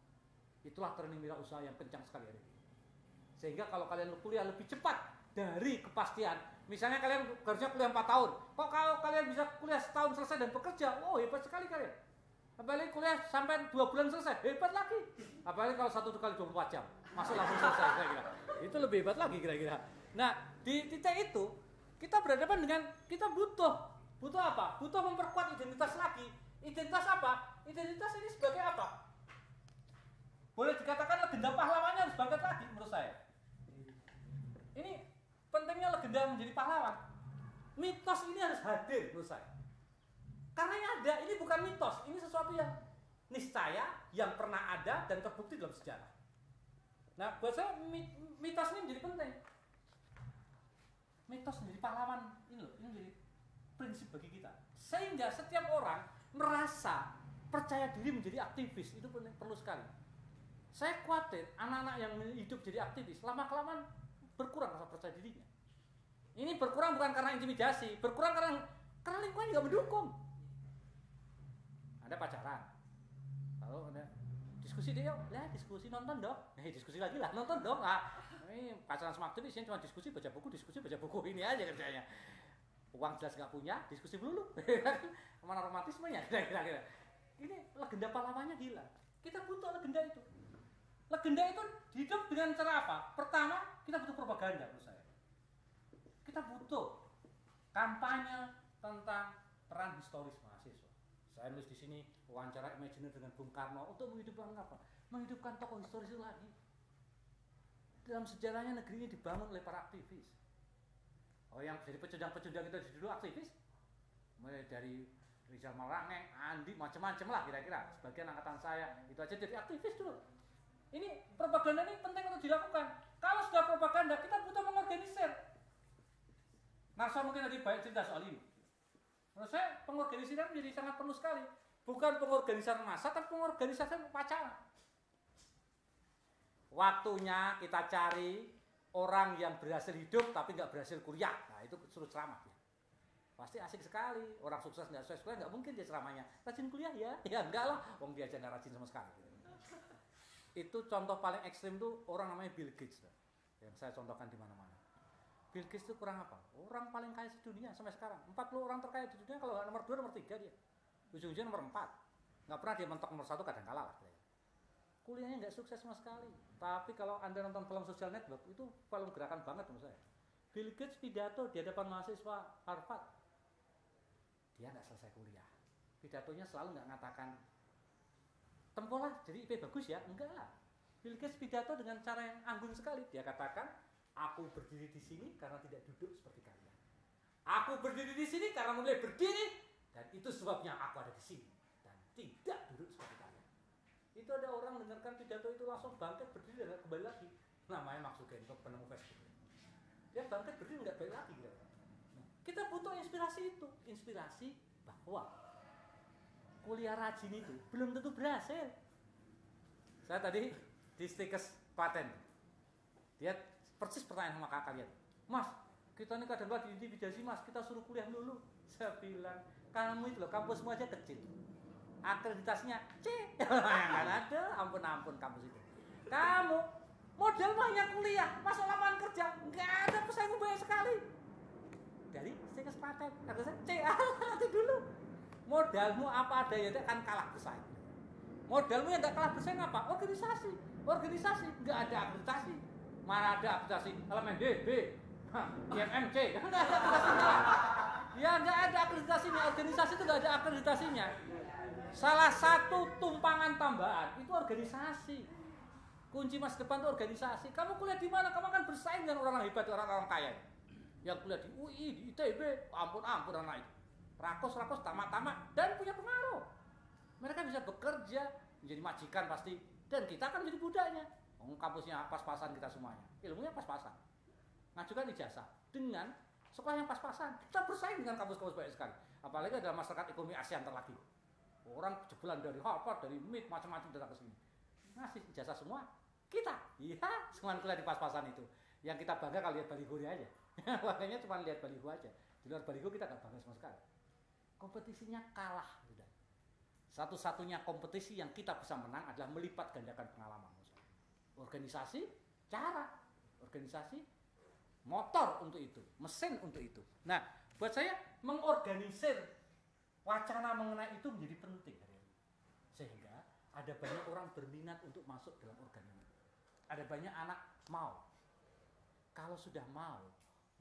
Itulah training wirausaha yang kencang sekali hari ini. Sehingga kalau kalian kuliah lebih cepat dari kepastian, misalnya kalian harusnya kuliah 4 tahun, kok kalau kalian bisa kuliah setahun selesai dan bekerja, wow hebat sekali kalian. Apalagi kuliah sampai 2 bulan selesai, hebat lagi. Apalagi kalau 1 kali 24 jam, masuk langsung selesai kira-kira. Itu lebih hebat lagi kira-kira. Nah, di titik itu kita berhadapan dengan, kita butuh apa? Butuh memperkuat identitas lagi. Identitas apa? Identitas ini sebagai apa? boleh dikatakan legenda pahlawannya harus bangkit lagi menurut saya. Ini pentingnya legenda menjadi pahlawan. Mitos ini harus hadir menurut saya. Karena yang ada ini bukan mitos, ini sesuatu yang niscaya, yang pernah ada dan terbukti dalam sejarah. Nah, buat saya mitos ini menjadi penting. Mitos menjadi pahlawan ini loh, ini menjadi prinsip bagi kita. Sehingga setiap orang merasa percaya diri menjadi aktivis, itu perlu sekali. Saya khawatir anak-anak yang hidup jadi aktivis lama-kelamaan berkurang rasa percaya dirinya. Ini berkurang bukan karena intimidasi, berkurang karena lingkungan juga mendukung. Ada pacaran, kalau ada diskusi dia, lah diskusi nonton dong, diskusi lagi lah nonton dong. Ini pacaran sama aktivis cuma diskusi baca buku ini aja kerjanya. Uang jelas nggak punya, diskusi melulu. Kemana romantismenya kira-kira. Ini legenda pahlawannya gila. Kita butuh legenda itu. Legenda itu hidup dengan cara apa? Pertama, kita butuh propaganda menurut saya. Kita butuh kampanye tentang peran historis mahasiswa. Saya nulis di sini wawancara imajiner dengan Bung Karno untuk menghidupkan apa? Menghidupkan tokoh historis itu lagi. Dalam sejarahnya negeri ini dibangun oleh para aktivis. Oh, yang jadi pecundang-pecundang itu dulu aktivis. Mulai dari Rizal Malarangeng, Andi, macam-macam lah kira-kira. Sebagian angkatan saya itu aja jadi aktivis dulu. Ini propaganda ini penting untuk dilakukan. Kalau sudah propaganda, kita butuh mengorganisir. Narsa mungkin lebih baik cerita soal ini. Menurut saya pengorganisasian menjadi sangat perlu sekali. Bukan pengorganisasian massa, tapi pengorganisasian upacara. Waktunya kita cari orang yang berhasil hidup tapi nggak berhasil kuliah. Nah itu suruh ceramah. Pasti asik sekali. Orang sukses nggak sukses kuliah nggak mungkin dia ceramahnya. Rajin kuliah ya? Ya enggak lah. Wong dia aja nggak rajin sama sekali. Itu contoh paling ekstrim tuh orang namanya Bill Gates. Yang saya contohkan di mana-mana. Bill Gates itu kurang apa? Orang paling kaya di dunia sampai sekarang. 40 orang terkaya di dunia, kalau nomor 2, nomor 3 dia. Ujung-ujungnya nomor 4. Nggak pernah dia mentok nomor 1, kadang kalah lah. Kuliahnya nggak sukses sama sekali. Tapi kalau Anda nonton film Social Network, itu film gerakan banget menurut saya. Bill Gates pidato di hadapan mahasiswa Harvard. Dia nggak selesai kuliah. Pidatonya selalu nggak ngatakan, tempolah jadi IP bagus ya. Enggak. Bill Gates pidato dengan cara yang anggun sekali. Dia katakan, aku berdiri di sini karena tidak duduk seperti kalian. Aku berdiri di sini karena mulai berdiri, dan itu sebabnya aku ada di sini dan tidak duduk seperti kalian. Itu ada orang mendengarkan pidato itu langsung bangkit berdiri dan kembali lagi. Namanya Mark Zuckerberg, penemu Facebook. Dia bangkit berdiri nggak balik lagi. Nah, kita butuh inspirasi itu, inspirasi bahwa kuliah rajin itu belum tentu berhasil. Saya tadi di Stikes Klaten, dia persis pertanyaan sama kakak kalian, Mas, kita ini kadang-kadang diintimidasi Mas, kita suruh kuliah dulu. Saya bilang, kamu itu loh, kampusmu aja kecil, akreditasinya C, yang ada, ampun kampus itu. Kamu modal mahnya kuliah, masuk lapangan kerja, nggak ada pesaing banyak sekali. Dari Stikes Klaten, kata saya C, nanti dulu. Modalmu apa adanya itu akan kalah bersaing. Modalmu yang nggak kalah bersaing apa? Organisasi, nggak ada akreditasi. Mana ada akreditasi LMNDB, IMMC, nggak ada akreditasinya. Ya nggak ada akreditasinya, organisasi itu nggak ada akreditasinya. Salah satu tumpangan tambahan itu organisasi. Kunci masa depan itu organisasi. Kamu kuliah di mana? Kamu akan bersaing dengan orang hebat, orang-orang kaya. Yang kuliah di UI, di ITB, ampun anak itu. Rakos, tamat, dan punya pengaruh. Mereka bisa bekerja, menjadi majikan pasti, dan kita akan menjadi budaknya. Kampusnya pas-pasan kita semuanya, ilmunya pas-pasan. Ngajukan ijazah dengan sekolah yang pas-pasan. Kita bersaing dengan kampus-kampus banyak sekali. Apalagi dalam masyarakat ekonomi ASEAN terlagi. Orang jebolan dari Harvard, dari MIT, macam-macam datang ke sini. Ngasih ijazah semua. Kita, iya, semua kuliah di pas-pasan itu. Yang kita bangga kalau lihat balihonya aja. Makanya cuma lihat baliho aja. Di luar baliho kita gak bangga sama sekali. Kompetisinya kalah. Satu-satunya kompetisi yang kita bisa menang adalah melipat gandakan pengalaman. Organisasi, organisasi, motor untuk itu, mesin untuk itu. Nah, buat saya mengorganisir wacana mengenai itu menjadi penting hari ini. Sehingga ada banyak orang berminat untuk masuk dalam organisasi. Ada banyak anak mau. Kalau sudah mau,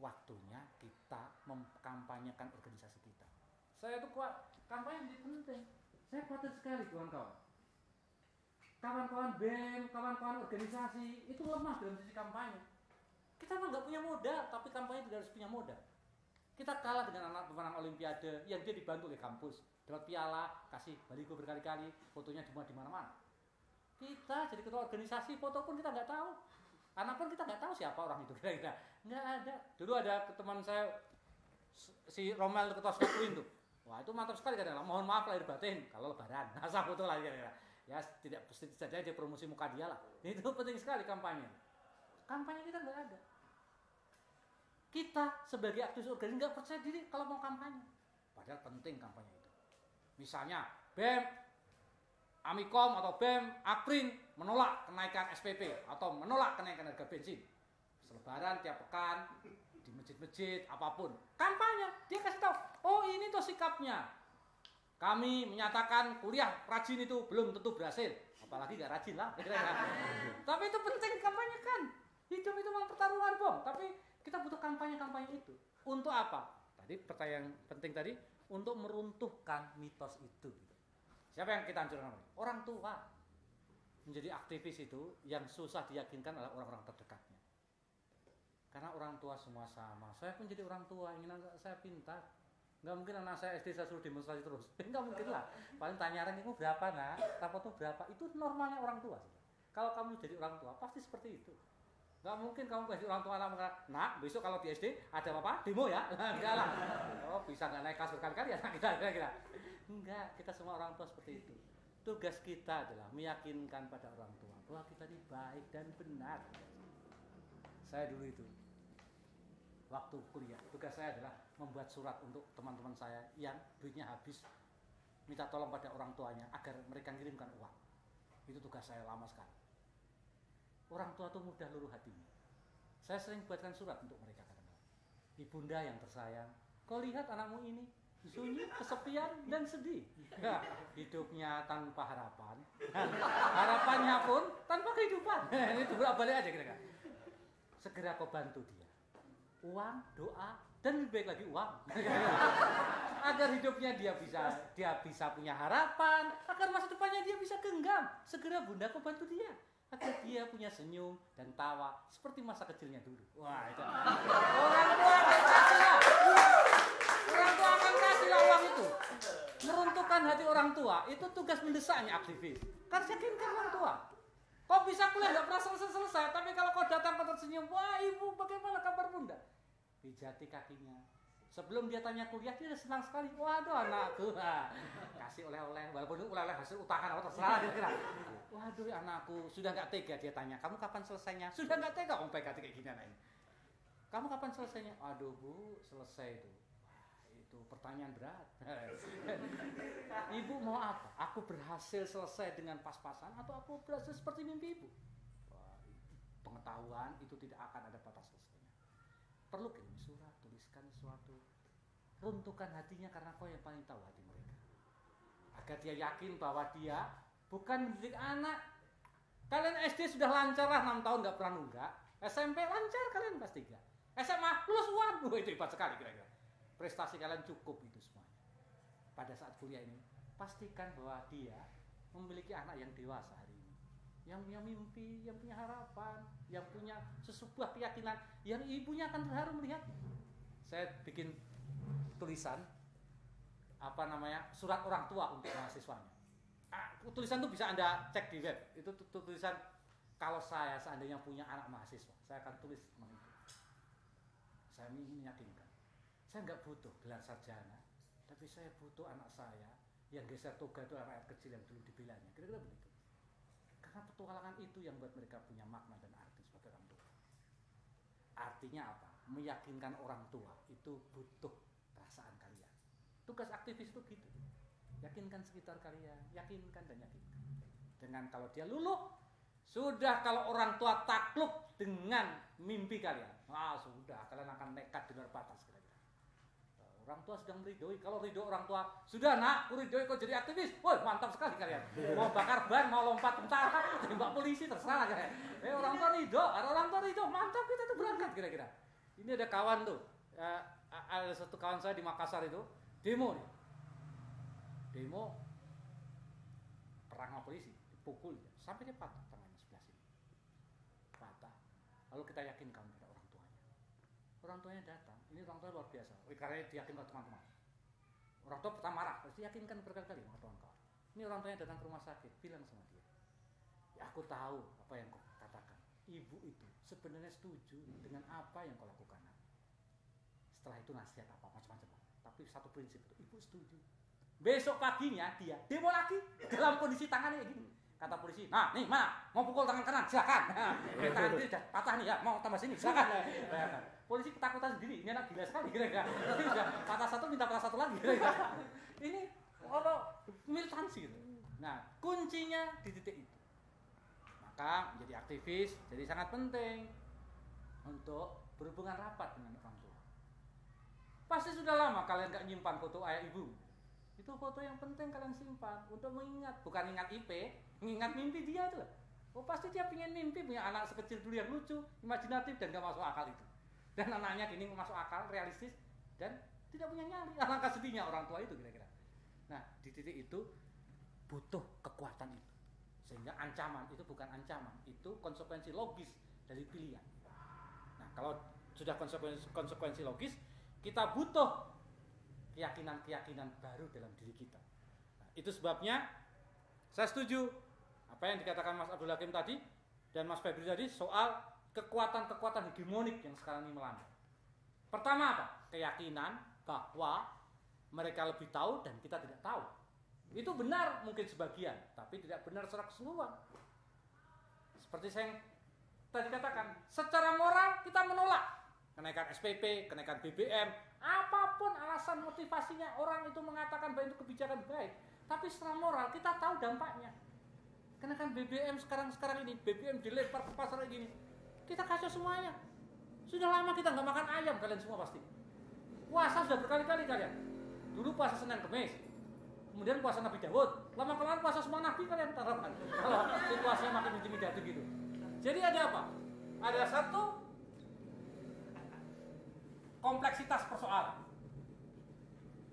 waktunya kita mengkampanyekan organisasi kita. Saya tuh kampanye menjadi penting. Saya khawatir sekali kawan-kawan. kawan-kawan BEM, kawan-kawan organisasi itu lemah dalam sisi kampanye. Kita memang nggak punya modal, tapi kampanye tidak harus punya modal. Kita kalah dengan anak pemenang Olimpiade yang dia dibantu oleh kampus, dapat piala, kasih baliho berkali-kali, fotonya dimuat di mana-mana. Kita jadi ketua organisasi, foto pun kita nggak tahu, anak pun kita nggak tahu siapa orang itu kira-kira. Nggak ada. Dulu ada teman saya si Romel ketua Squadwin tuh. Wah itu mantap sekali kadang. Mohon maaf lahir batin kalau lebaran. Asal foto lah kira-kira. Ya tidak saja aja promosi muka dia lah. Itu penting sekali kampanye. Kampanye kita nggak ada. Kita sebagai aktivis organisasi nggak percaya diri kalau mau kampanye. Padahal penting kampanye itu. Misalnya BEM, Amikom atau BEM, Akprin menolak kenaikan SPP atau menolak kenaikan harga bensin. Selebaran tiap pekan di masjid-masjid apapun. Kampanye dia kasih tahu. Oh ini tuh sikapnya. Kami menyatakan kuliah rajin itu belum tentu berhasil, apalagi gak rajin lah. Tapi itu penting kampanye kan. Hidup itu memang pertarungan Bang. Tapi kita butuh kampanye-kampanye itu. Untuk apa? Tadi pertanyaan penting tadi untuk meruntuhkan mitos itu. Siapa yang kita hancurkan? Orang tua. Menjadi aktivis itu yang susah diyakinkan adalah orang-orang terdekatnya. Karena orang tua semua sama. Saya pun jadi orang tua, ingin anak saya pintar. Nggak mungkin anak saya SD saya suruh demonstrasi terus. Nggak mungkin lah. Paling tanya ranking berapa nak? Rapot berapa? Itu normalnya orang tua. Kalau kamu jadi orang tua pasti seperti itu. Nggak mungkin kamu jadi orang tua anak mengatakan, nak besok kalau di SD ada apa? Demo ya? Enggak lah. Oh bisa nggak naik kasur berkali-kali ya? Kira-kira. Enggak. Kita semua orang tua seperti itu. Tugas kita adalah meyakinkan pada orang tua bahwa kita ini baik dan benar. Saya dulu itu waktu kuliah, tugas saya adalah membuat surat untuk teman-teman saya yang duitnya habis, minta tolong pada orang tuanya agar mereka kirimkan uang. Itu tugas saya lama sekali. Orang tua itu mudah luluh hatinya. Saya sering buatkan surat untuk mereka kadang-kadang. Ibunda yang tersayang, kau lihat anakmu ini sunyi, kesepian dan sedih. Nah, hidupnya tanpa harapan, harapannya pun tanpa kehidupan. Ini bolak-balik aja kira-kira. Segera kau bantu dia. Uang, doa, dan lebih baik lagi uang. Agar hidupnya dia bisa punya harapan, agar masa depannya dia bisa genggam. Segera bunda kau bantu dia, agar dia punya senyum dan tawa seperti masa kecilnya dulu. Wah itu. Orang tua akan kasih lah. Orang tua akan kasih lah uang itu. Meruntuhkan hati orang tua itu tugas mendesaknya aktivis. Karena yakinkan orang tua. Kau bisa kuliah nggak pernah selesai, tapi kalau kau datang kau tersenyum, wah ibu bagaimana kabar bunda? Pijati kakinya. Sebelum dia tanya kuliah dia senang sekali. Waduh anakku, kasih oleh-oleh, walaupun oleh-oleh hasil utangan atau terserah kira-kira. Waduh anakku, sudah nggak tega dia tanya. Kamu kapan selesainya? Sudah nggak tega kamu PKT kayak gini anak ini. Kamu kapan selesainya? Aduh bu, selesai itu. Itu pertanyaan berat. Ibu mau apa? Aku berhasil selesai dengan pas-pasan atau aku berhasil seperti mimpi ibu? Wah, pengetahuan itu tidak akan ada batas selesainya. Perlu kirim surat, tuliskan sesuatu, runtuhkan hatinya karena kau yang paling tahu hati mereka. Agar dia yakin bahwa dia bukan mendidik anak. Kalian SD sudah lancar lah 6 tahun nggak pernah nunggak. SMP lancar kalian kelas 3. SMA lulus UAN. Itu hebat sekali kira-kira. Prestasi kalian cukup itu semuanya. Pada saat kuliah ini, pastikan bahwa dia memiliki anak yang dewasa hari ini. Yang punya mimpi, yang punya harapan, yang punya sebuah keyakinan yang ibunya akan terharu melihat. Saya bikin tulisan surat orang tua untuk mahasiswanya. Tulisan itu bisa Anda cek di web. Itu tulisan kalau saya seandainya punya anak mahasiswa, saya akan tulis memang itu. Saya ingin meyakinkan. Saya nggak butuh gelar sarjana, tapi saya butuh anak saya yang geser toga itu anak kecil yang dulu dibelanya. Kira-kira begitu. Karena petualangan itu yang buat mereka punya makna dan arti sebagai orang tua. Artinya apa? Meyakinkan orang tua itu butuh perasaan kalian. Tugas aktivis itu gitu. Yakinkan sekitar kalian, yakinkan dan yakinkan. Dengan kalau dia luluh, sudah kalau orang tua takluk dengan mimpi kalian, sudah kalian akan nekat di luar batas kira-kira. Orang tua sedang meridoi. Kalau ridho orang tua, sudah nak, aku ridoi kau jadi aktivis. Wah mantap sekali kalian. Mau bakar ban, mau lompat tentara, tembak polisi terserah kalian. Orang tua ridho, orang tua ridho, mantap kita tuh berangkat kira-kira. Ini ada kawan tuh, ada satu kawan saya di Makassar itu demo nih. Demo perang sama polisi. pukul dia, sampai dia patah tangannya sebelah sini, patah. Lalu kita yakinkan pada orang tuanya. Orang tuanya datang, ini orang tua luar biasa. Karena diyakinkan teman-teman. Orang tua pertama marah, pasti yakinkan berkali-kali sama kawan-kawan. Ini orang tuanya datang ke rumah sakit, bilang sama dia, ya aku tahu apa yang kau katakan. Ibu itu sebenarnya setuju dengan apa yang kau lakukan. Setelah itu nasihat apa macam-macam. Tapi satu prinsip itu, ibu setuju. Besok paginya dia demo lagi dalam kondisi tangannya kayak gini. Kata polisi, nah nih mana, mau pukul tangan kanan, silakan. Tangan kiri udah patah nih ya, mau tambah sini, silakan. Polisi ketakutan sendiri, ini anak gila sekali kira-kira. Ini udah patah satu, minta patah satu lagi kira-kira. Ini militansi gitu. Nah, kuncinya di titik itu. Maka menjadi aktivis jadi sangat penting untuk berhubungan rapat dengan orang tua. Pasti sudah lama kalian gak nyimpan foto ayah ibu. Itu foto yang penting kalian simpan untuk mengingat, bukan ingat IP, mengingat mimpi dia itu. Oh pasti dia pengen mimpi punya anak sekecil dulu yang lucu, imajinatif dan gak masuk akal itu. Dan anaknya kini masuk akal, realistis dan tidak punya nyali. Alangkah sedihnya orang tua itu kira-kira. Nah di titik itu butuh kekuatan itu. Sehingga ancaman itu bukan ancaman, itu konsekuensi logis dari pilihan. Nah kalau sudah konsekuensi logis, kita butuh keyakinan-keyakinan baru dalam diri kita. Nah, itu sebabnya saya setuju apa yang dikatakan Mas Abdul Hakim tadi dan Mas Febri tadi soal kekuatan-kekuatan hegemonik yang sekarang ini melanda. Pertama apa? Keyakinan bahwa mereka lebih tahu dan kita tidak tahu. Itu benar mungkin sebagian, tapi tidak benar secara keseluruhan. Seperti saya tadi katakan, secara moral kita menolak kenaikan SPP, kenaikan BBM, apapun alasan motivasinya orang itu mengatakan bahwa itu kebijakan baik, tapi secara moral kita tahu dampaknya. Kenaikan BBM sekarang ini, BBM dilempar ke pasar gini, kita kacau semuanya. Sudah lama kita nggak makan ayam, kalian semua pasti. Puasa sudah berkali-kali kalian. Dulu puasa Senin Kemis, kemudian puasa Nabi Daud, lama-kelamaan puasa semua Nabi kalian terapkan. Kalau situasinya makin intimidatif gitu. Jadi ada apa? Ada satu kompleksitas persoalan.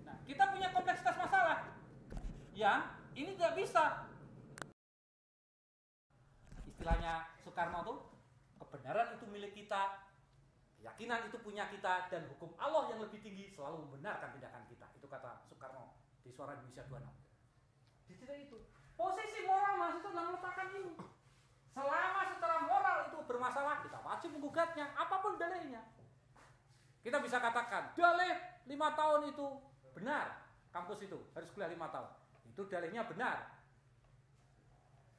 Nah, kita punya kompleksitas masalah yang ini tidak bisa. Istilahnya Soekarno tuh, kebenaran itu milik kita, keyakinan itu punya kita, dan hukum Allah yang lebih tinggi selalu membenarkan tindakan kita. Itu kata Soekarno di Suara Indonesia 26. Di titik itu, posisi moral mahasiswa dalam meletakkan ini. Selama secara moral itu bermasalah, kita wajib menggugatnya, apapun dalihnya. Kita bisa katakan, dalih 5 tahun itu benar, kampus itu harus kuliah 5 tahun. Itu dalihnya benar.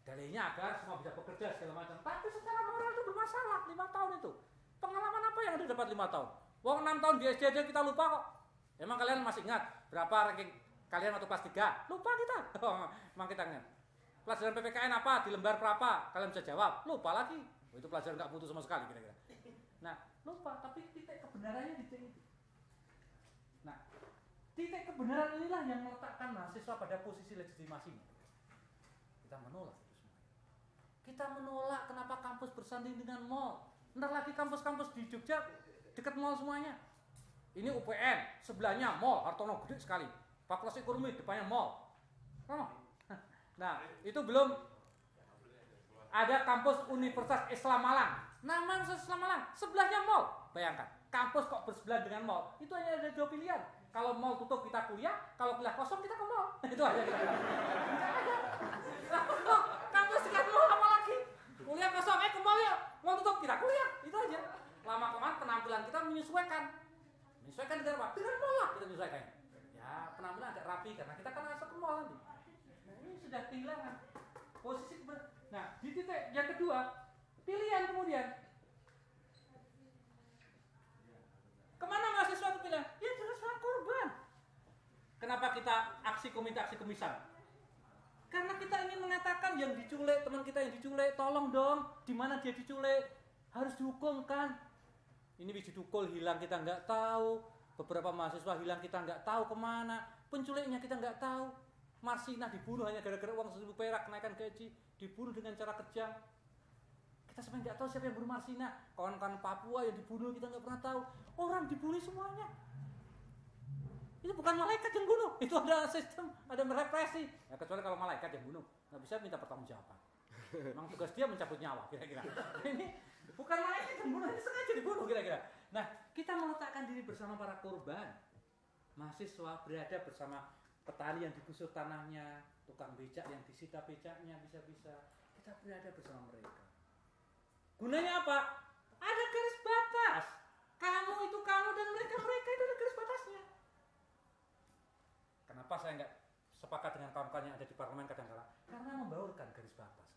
Dalihnya agar semua bisa bekerja segala macam. Tapi secara moral itu bermasalah 5 tahun itu. Pengalaman apa yang Anda dapat 5 tahun? Wong 6 tahun di SD aja kita lupa kok. Emang kalian masih ingat berapa ranking kalian waktu kelas 3? Lupa kita. Emang kita ingat. Pelajaran PPKN apa? Di lembar berapa? Kalian bisa jawab. Lupa lagi. Oh, itu pelajaran gak butuh sama sekali kira-kira. Nah, lupa, tapi titik kebenarannya di titik itu. Nah, titik kebenaran inilah yang meletakkan mahasiswa pada posisi legitimasinya. Kita menolak itu semua. Kita menolak kenapa kampus bersanding dengan mall. Ntar lagi kampus-kampus di Jogja dekat mall semuanya. Ini UPN, sebelahnya mall, Hartono gede sekali. Fakultas Ekonomi depannya mall. Nah, itu belum ada kampus Universitas Islam Malang. Nama Universitas Islam Malang, sebelahnya mall. Bayangkan, kampus kok bersebelahan dengan mall. Itu hanya ada 2 pilihan. Kalau mall tutup kita kuliah, kalau kuliah kosong kita ke mall. Itu aja. Kampus dekat mall apa lagi? Kuliah kosong, ke mall ya. Mall tutup kita kuliah. Itu aja. Lama-kelamaan penampilan kita menyesuaikan. Menyesuaikan dengan apa? Dengan mall lah kita menyesuaikan. Ya, penampilan agak rapi karena kita kan masuk ke mall nanti. Nah, ini sudah kehilangan posisi. Nah, di titik yang kedua, pilihan kemudian. Kemana mahasiswa itu pilih? Ya jelas korban. Kenapa kita aksi komisan? Karena kita ingin mengatakan yang diculik, teman kita yang diculik, tolong dong, di mana dia diculik, harus dihukum kan. Ini biji tukul hilang kita nggak tahu, beberapa mahasiswa hilang kita nggak tahu kemana, penculiknya kita nggak tahu. Marsinah dibunuh hanya gara-gara uang 1.000 perak kenaikan gaji, dibunuh dengan cara kejam. Kita sebenarnya nggak tahu siapa yang bunuh Marsinah. Kawan-kawan Papua yang dibunuh kita nggak pernah tahu. Orang dibunuh semuanya. Itu bukan malaikat yang bunuh, itu ada sistem, ada merepresi. Ya, kecuali kalau malaikat yang bunuh, nggak bisa minta pertanggungjawaban. Memang tugas dia mencabut nyawa, kira-kira. Ini bukan malaikat yang bunuh, ini sengaja dibunuh, kira-kira. Nah, kita meletakkan diri bersama para korban. Mahasiswa berada bersama petani yang digusur tanahnya, tukang becak yang disita becaknya, bisa-bisa. Kita berada bersama mereka. Gunanya apa? Ada garis batas. Kamu itu kamu dan mereka itu ada garis batasnya. Kenapa saya nggak sepakat dengan kawan-kawan yang ada di parlemen kadang-kala? Karena membaurkan garis batas.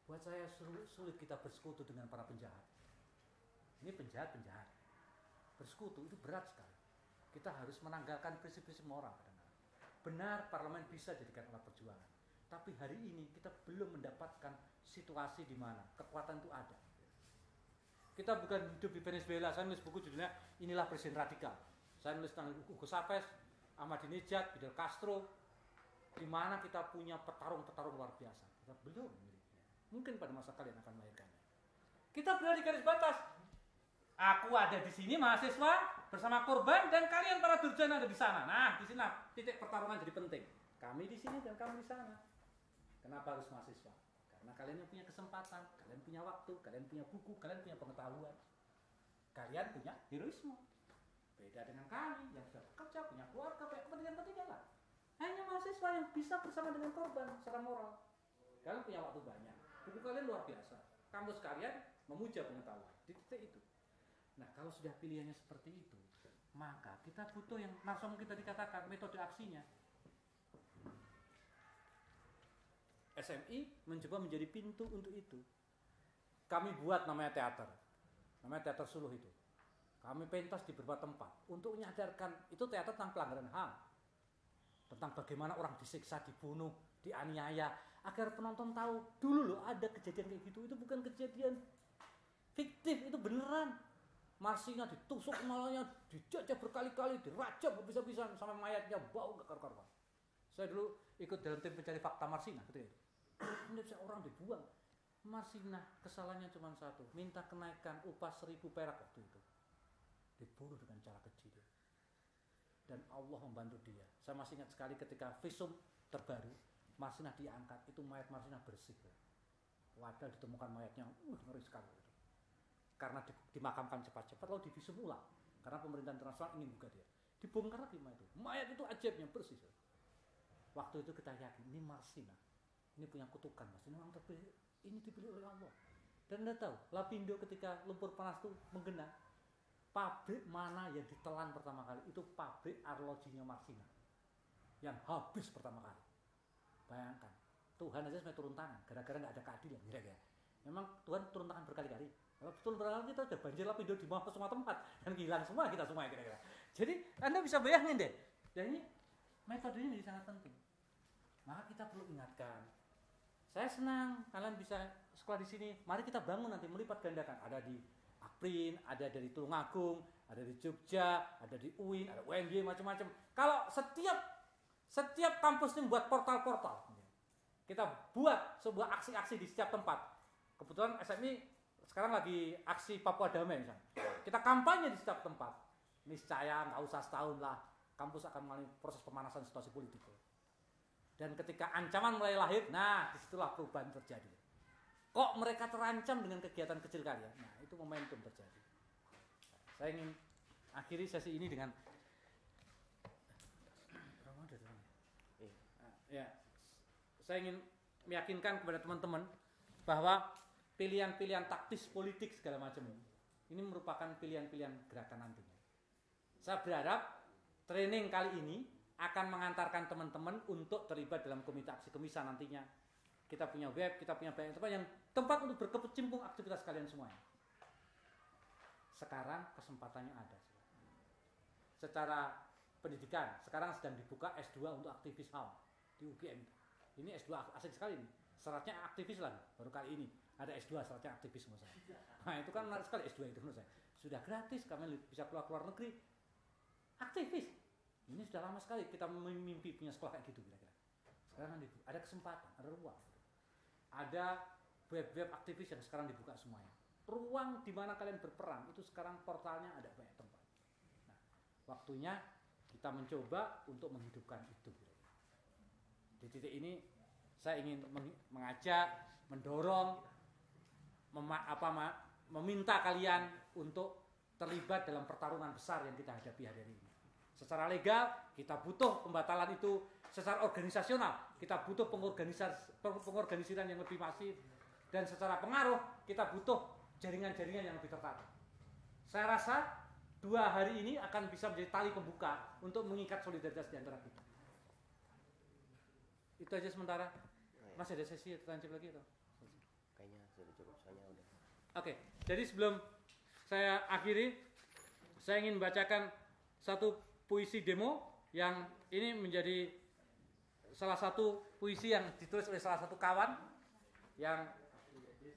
Buat saya sulit kita bersekutu dengan para penjahat. Ini penjahat-penjahat. Bersekutu itu berat sekali. Kita harus menanggalkan prinsip-prinsip moral kadang-kala. Benar, parlemen bisa jadikan alat perjuangan. Tapi hari ini kita belum mendapatkan situasi di mana kekuatan itu ada. Kita bukan hidup di Venezuela. Saya nulis buku judulnya Inilah Presiden Radikal. Saya nulis tentang Hugo Chavez, Ahmadinejad, Fidel Castro, di mana kita punya petarung-petarung luar biasa. Kita belum. Mungkin pada masa kalian akan melahirkannya. Kita berada di garis batas. Aku ada di sini mahasiswa bersama korban dan kalian para durjana ada di sana. Nah, di sini titik pertarungan jadi penting. Kami di sini dan kamu di sana. Kenapa harus mahasiswa? Karena kalian yang punya kesempatan, kalian punya waktu, kalian punya buku, kalian punya pengetahuan. Kalian punya heroisme. Beda dengan kami yang sudah bekerja, punya keluarga, punya kepentingan-kepentingan lah. Hanya mahasiswa yang bisa bersama dengan korban secara moral. Kalian punya waktu banyak. Buku kalian luar biasa. Kampus kalian memuja pengetahuan. Di titik itu. Nah, kalau sudah pilihannya seperti itu, maka kita butuh yang langsung kita dikatakan metode aksinya. SMI mencoba menjadi pintu untuk itu. Kami buat namanya teater. Namanya Teater Suluh itu. Kami pentas di beberapa tempat untuk menyadarkan itu teater tentang pelanggaran HAM. Tentang bagaimana orang disiksa, dibunuh, dianiaya, agar penonton tahu dulu loh ada kejadian kayak gitu. Itu bukan kejadian fiktif, itu beneran. Marsina ditusuk kepalanya, dijajah berkali-kali, dirajam habis-habisan sampai mayatnya bau gak karu-karuan. Saya dulu ikut dalam tim pencari fakta Marsina gitu ya. Ini bisa orang dibuang. Marsina kesalahannya cuma satu, minta kenaikan upah 1.000 perak waktu itu. Dibunuh dengan cara keji dia. Dan Allah membantu dia. Saya masih ingat sekali ketika visum terbaru, Marsina diangkat, itu mayat Marsina bersih. Wadah ditemukan mayatnya, ngeri sekali. Karena dimakamkan cepat-cepat lalu divisum ulang. Karena pemerintah internasional ingin buka dia. Dibongkar lagi mayat itu. Mayat itu ajaibnya bersih. Waktu itu kita yakin ini Marsina. Ini punya kutukan, Mas. Ini orang terpilih, ini dipilih oleh Allah. Dan Anda tahu, Lapindo ketika lumpur panas itu menggena, pabrik mana yang ditelan pertama kali? Itu pabrik arlojinya Marsina. Yang habis pertama kali. Bayangkan, Tuhan aja sampai turun tangan gara-gara nggak ada keadilan, kira-kira. Memang Tuhan turun tangan berkali-kali. Kalau betul berarti kita udah banjir Lapindo di semua tempat dan hilang semua kita semua kira-kira. Jadi Anda bisa bayangin deh. Dan ini metode ini sangat penting. Maka kita perlu ingatkan. Saya senang kalian bisa sekolah di sini. Mari kita bangun nanti melipat gandakan. Ada di Aprin, ada dari Tulungagung, ada di Jogja, ada di UIN, ada UNY macam-macam. Kalau setiap kampus ini membuat portal-portal. Kita buat sebuah aksi-aksi di setiap tempat. Kebetulan SMI sekarang lagi aksi Papua Damai misalnya. Kita kampanye di setiap tempat. Niscaya nggak usah setahun lah, kampus akan melalui proses pemanasan situasi politik. Dan ketika ancaman mulai lahir, nah disitulah perubahan terjadi. Kok mereka terancam dengan kegiatan kecil kalian? Nah itu momentum terjadi. Saya ingin akhiri sesi ini dengan saya ingin meyakinkan kepada teman-teman bahwa pilihan-pilihan taktis politik segala macam ini merupakan pilihan-pilihan gerakan nantinya. Saya berharap training kali ini akan mengantarkan teman-teman untuk terlibat dalam komite aksi Kemisa nantinya. Kita punya web, kita punya banyak tempat yang tempat untuk berkecimpung aktivitas kalian semuanya. Sekarang kesempatannya ada. Secara pendidikan, sekarang sedang dibuka S2 untuk aktivis HAM di UGM. Ini S2 asik sekali nih. Syaratnya aktivis lah, baru kali ini ada S2 syaratnya aktivis menurut saya. Nah itu kan menarik sekali S2 itu menurut saya. Sudah gratis, kami bisa keluar negeri. Aktivis. Ini sudah lama sekali kita mimpi punya sekolah kayak gitu kira-kira. Sekarang ada kesempatan, ada ruang. Ada web-web aktivis yang sekarang dibuka semuanya. Ruang di mana kalian berperan itu sekarang portalnya ada banyak tempat. Nah, waktunya kita mencoba untuk menghidupkan itu. Di titik ini saya ingin mengajak, mendorong, meminta kalian untuk terlibat dalam pertarungan besar yang kita hadapi hari ini. Secara legal kita butuh pembatalan itu, secara organisasional kita butuh pengorganisiran yang lebih masif, dan secara pengaruh kita butuh jaringan-jaringan yang lebih tertata. Saya rasa 2 hari ini akan bisa menjadi tali pembuka untuk mengikat solidaritas di antara kita. Itu aja sementara. Masih ada sesi lanjut lagi atau? Kayaknya sudah cukup, soalnya udah. Oke, jadi sebelum saya akhiri, saya ingin membacakan satu puisi demo yang ini menjadi salah satu puisi yang ditulis oleh salah satu kawan yang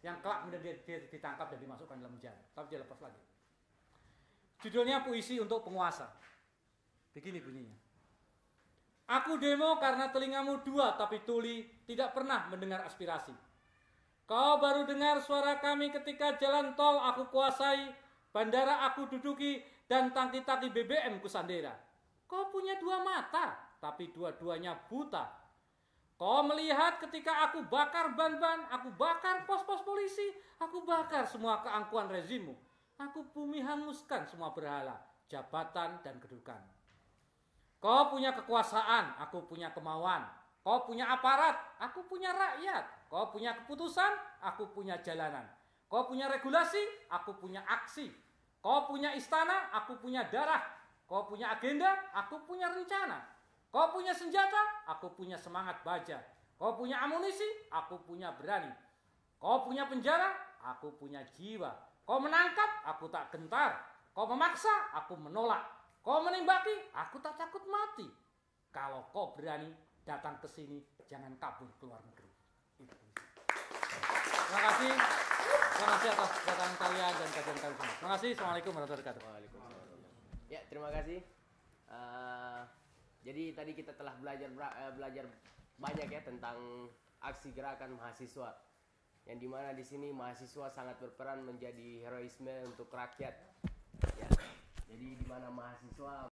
kelak kemudian dia ditangkap dan dimasukkan dalam penjara, tapi dia lepas lagi. Judulnya Puisi untuk Penguasa. Begini bunyinya. Aku demo karena telingamu 2 tapi tuli, tidak pernah mendengar aspirasi. Kau baru dengar suara kami ketika jalan tol aku kuasai, bandara aku duduki, dan tangki-tangki BBM kusandera. Kau punya 2 mata, tapi dua-duanya buta. Kau melihat ketika aku bakar ban-ban, aku bakar pos-pos polisi, aku bakar semua keangkuhan rezimmu. Aku bumi hanguskan semua berhala, jabatan dan kedudukan. Kau punya kekuasaan, aku punya kemauan. Kau punya aparat, aku punya rakyat. Kau punya keputusan, aku punya jalanan. Kau punya regulasi, aku punya aksi. Kau punya istana, aku punya darah. Kau punya agenda, aku punya rencana. Kau punya senjata, aku punya semangat baja. Kau punya amunisi, aku punya berani. Kau punya penjara, aku punya jiwa. Kau menangkap, aku tak gentar. Kau memaksa, aku menolak. Kau menembaki, aku tak takut mati. Kalau kau berani datang ke sini, jangan kabur ke luar negeri. Terima kasih atas kedatangan kalian dan kajian kalian semua. Terima kasih. Assalamualaikum warahmatullahi wabarakatuh. Waalaikumsalam. Ya, terima kasih. Jadi tadi kita telah belajar banyak ya tentang aksi gerakan mahasiswa, yang dimana di sini mahasiswa sangat berperan menjadi heroisme untuk rakyat. Ya. Jadi di mana mahasiswa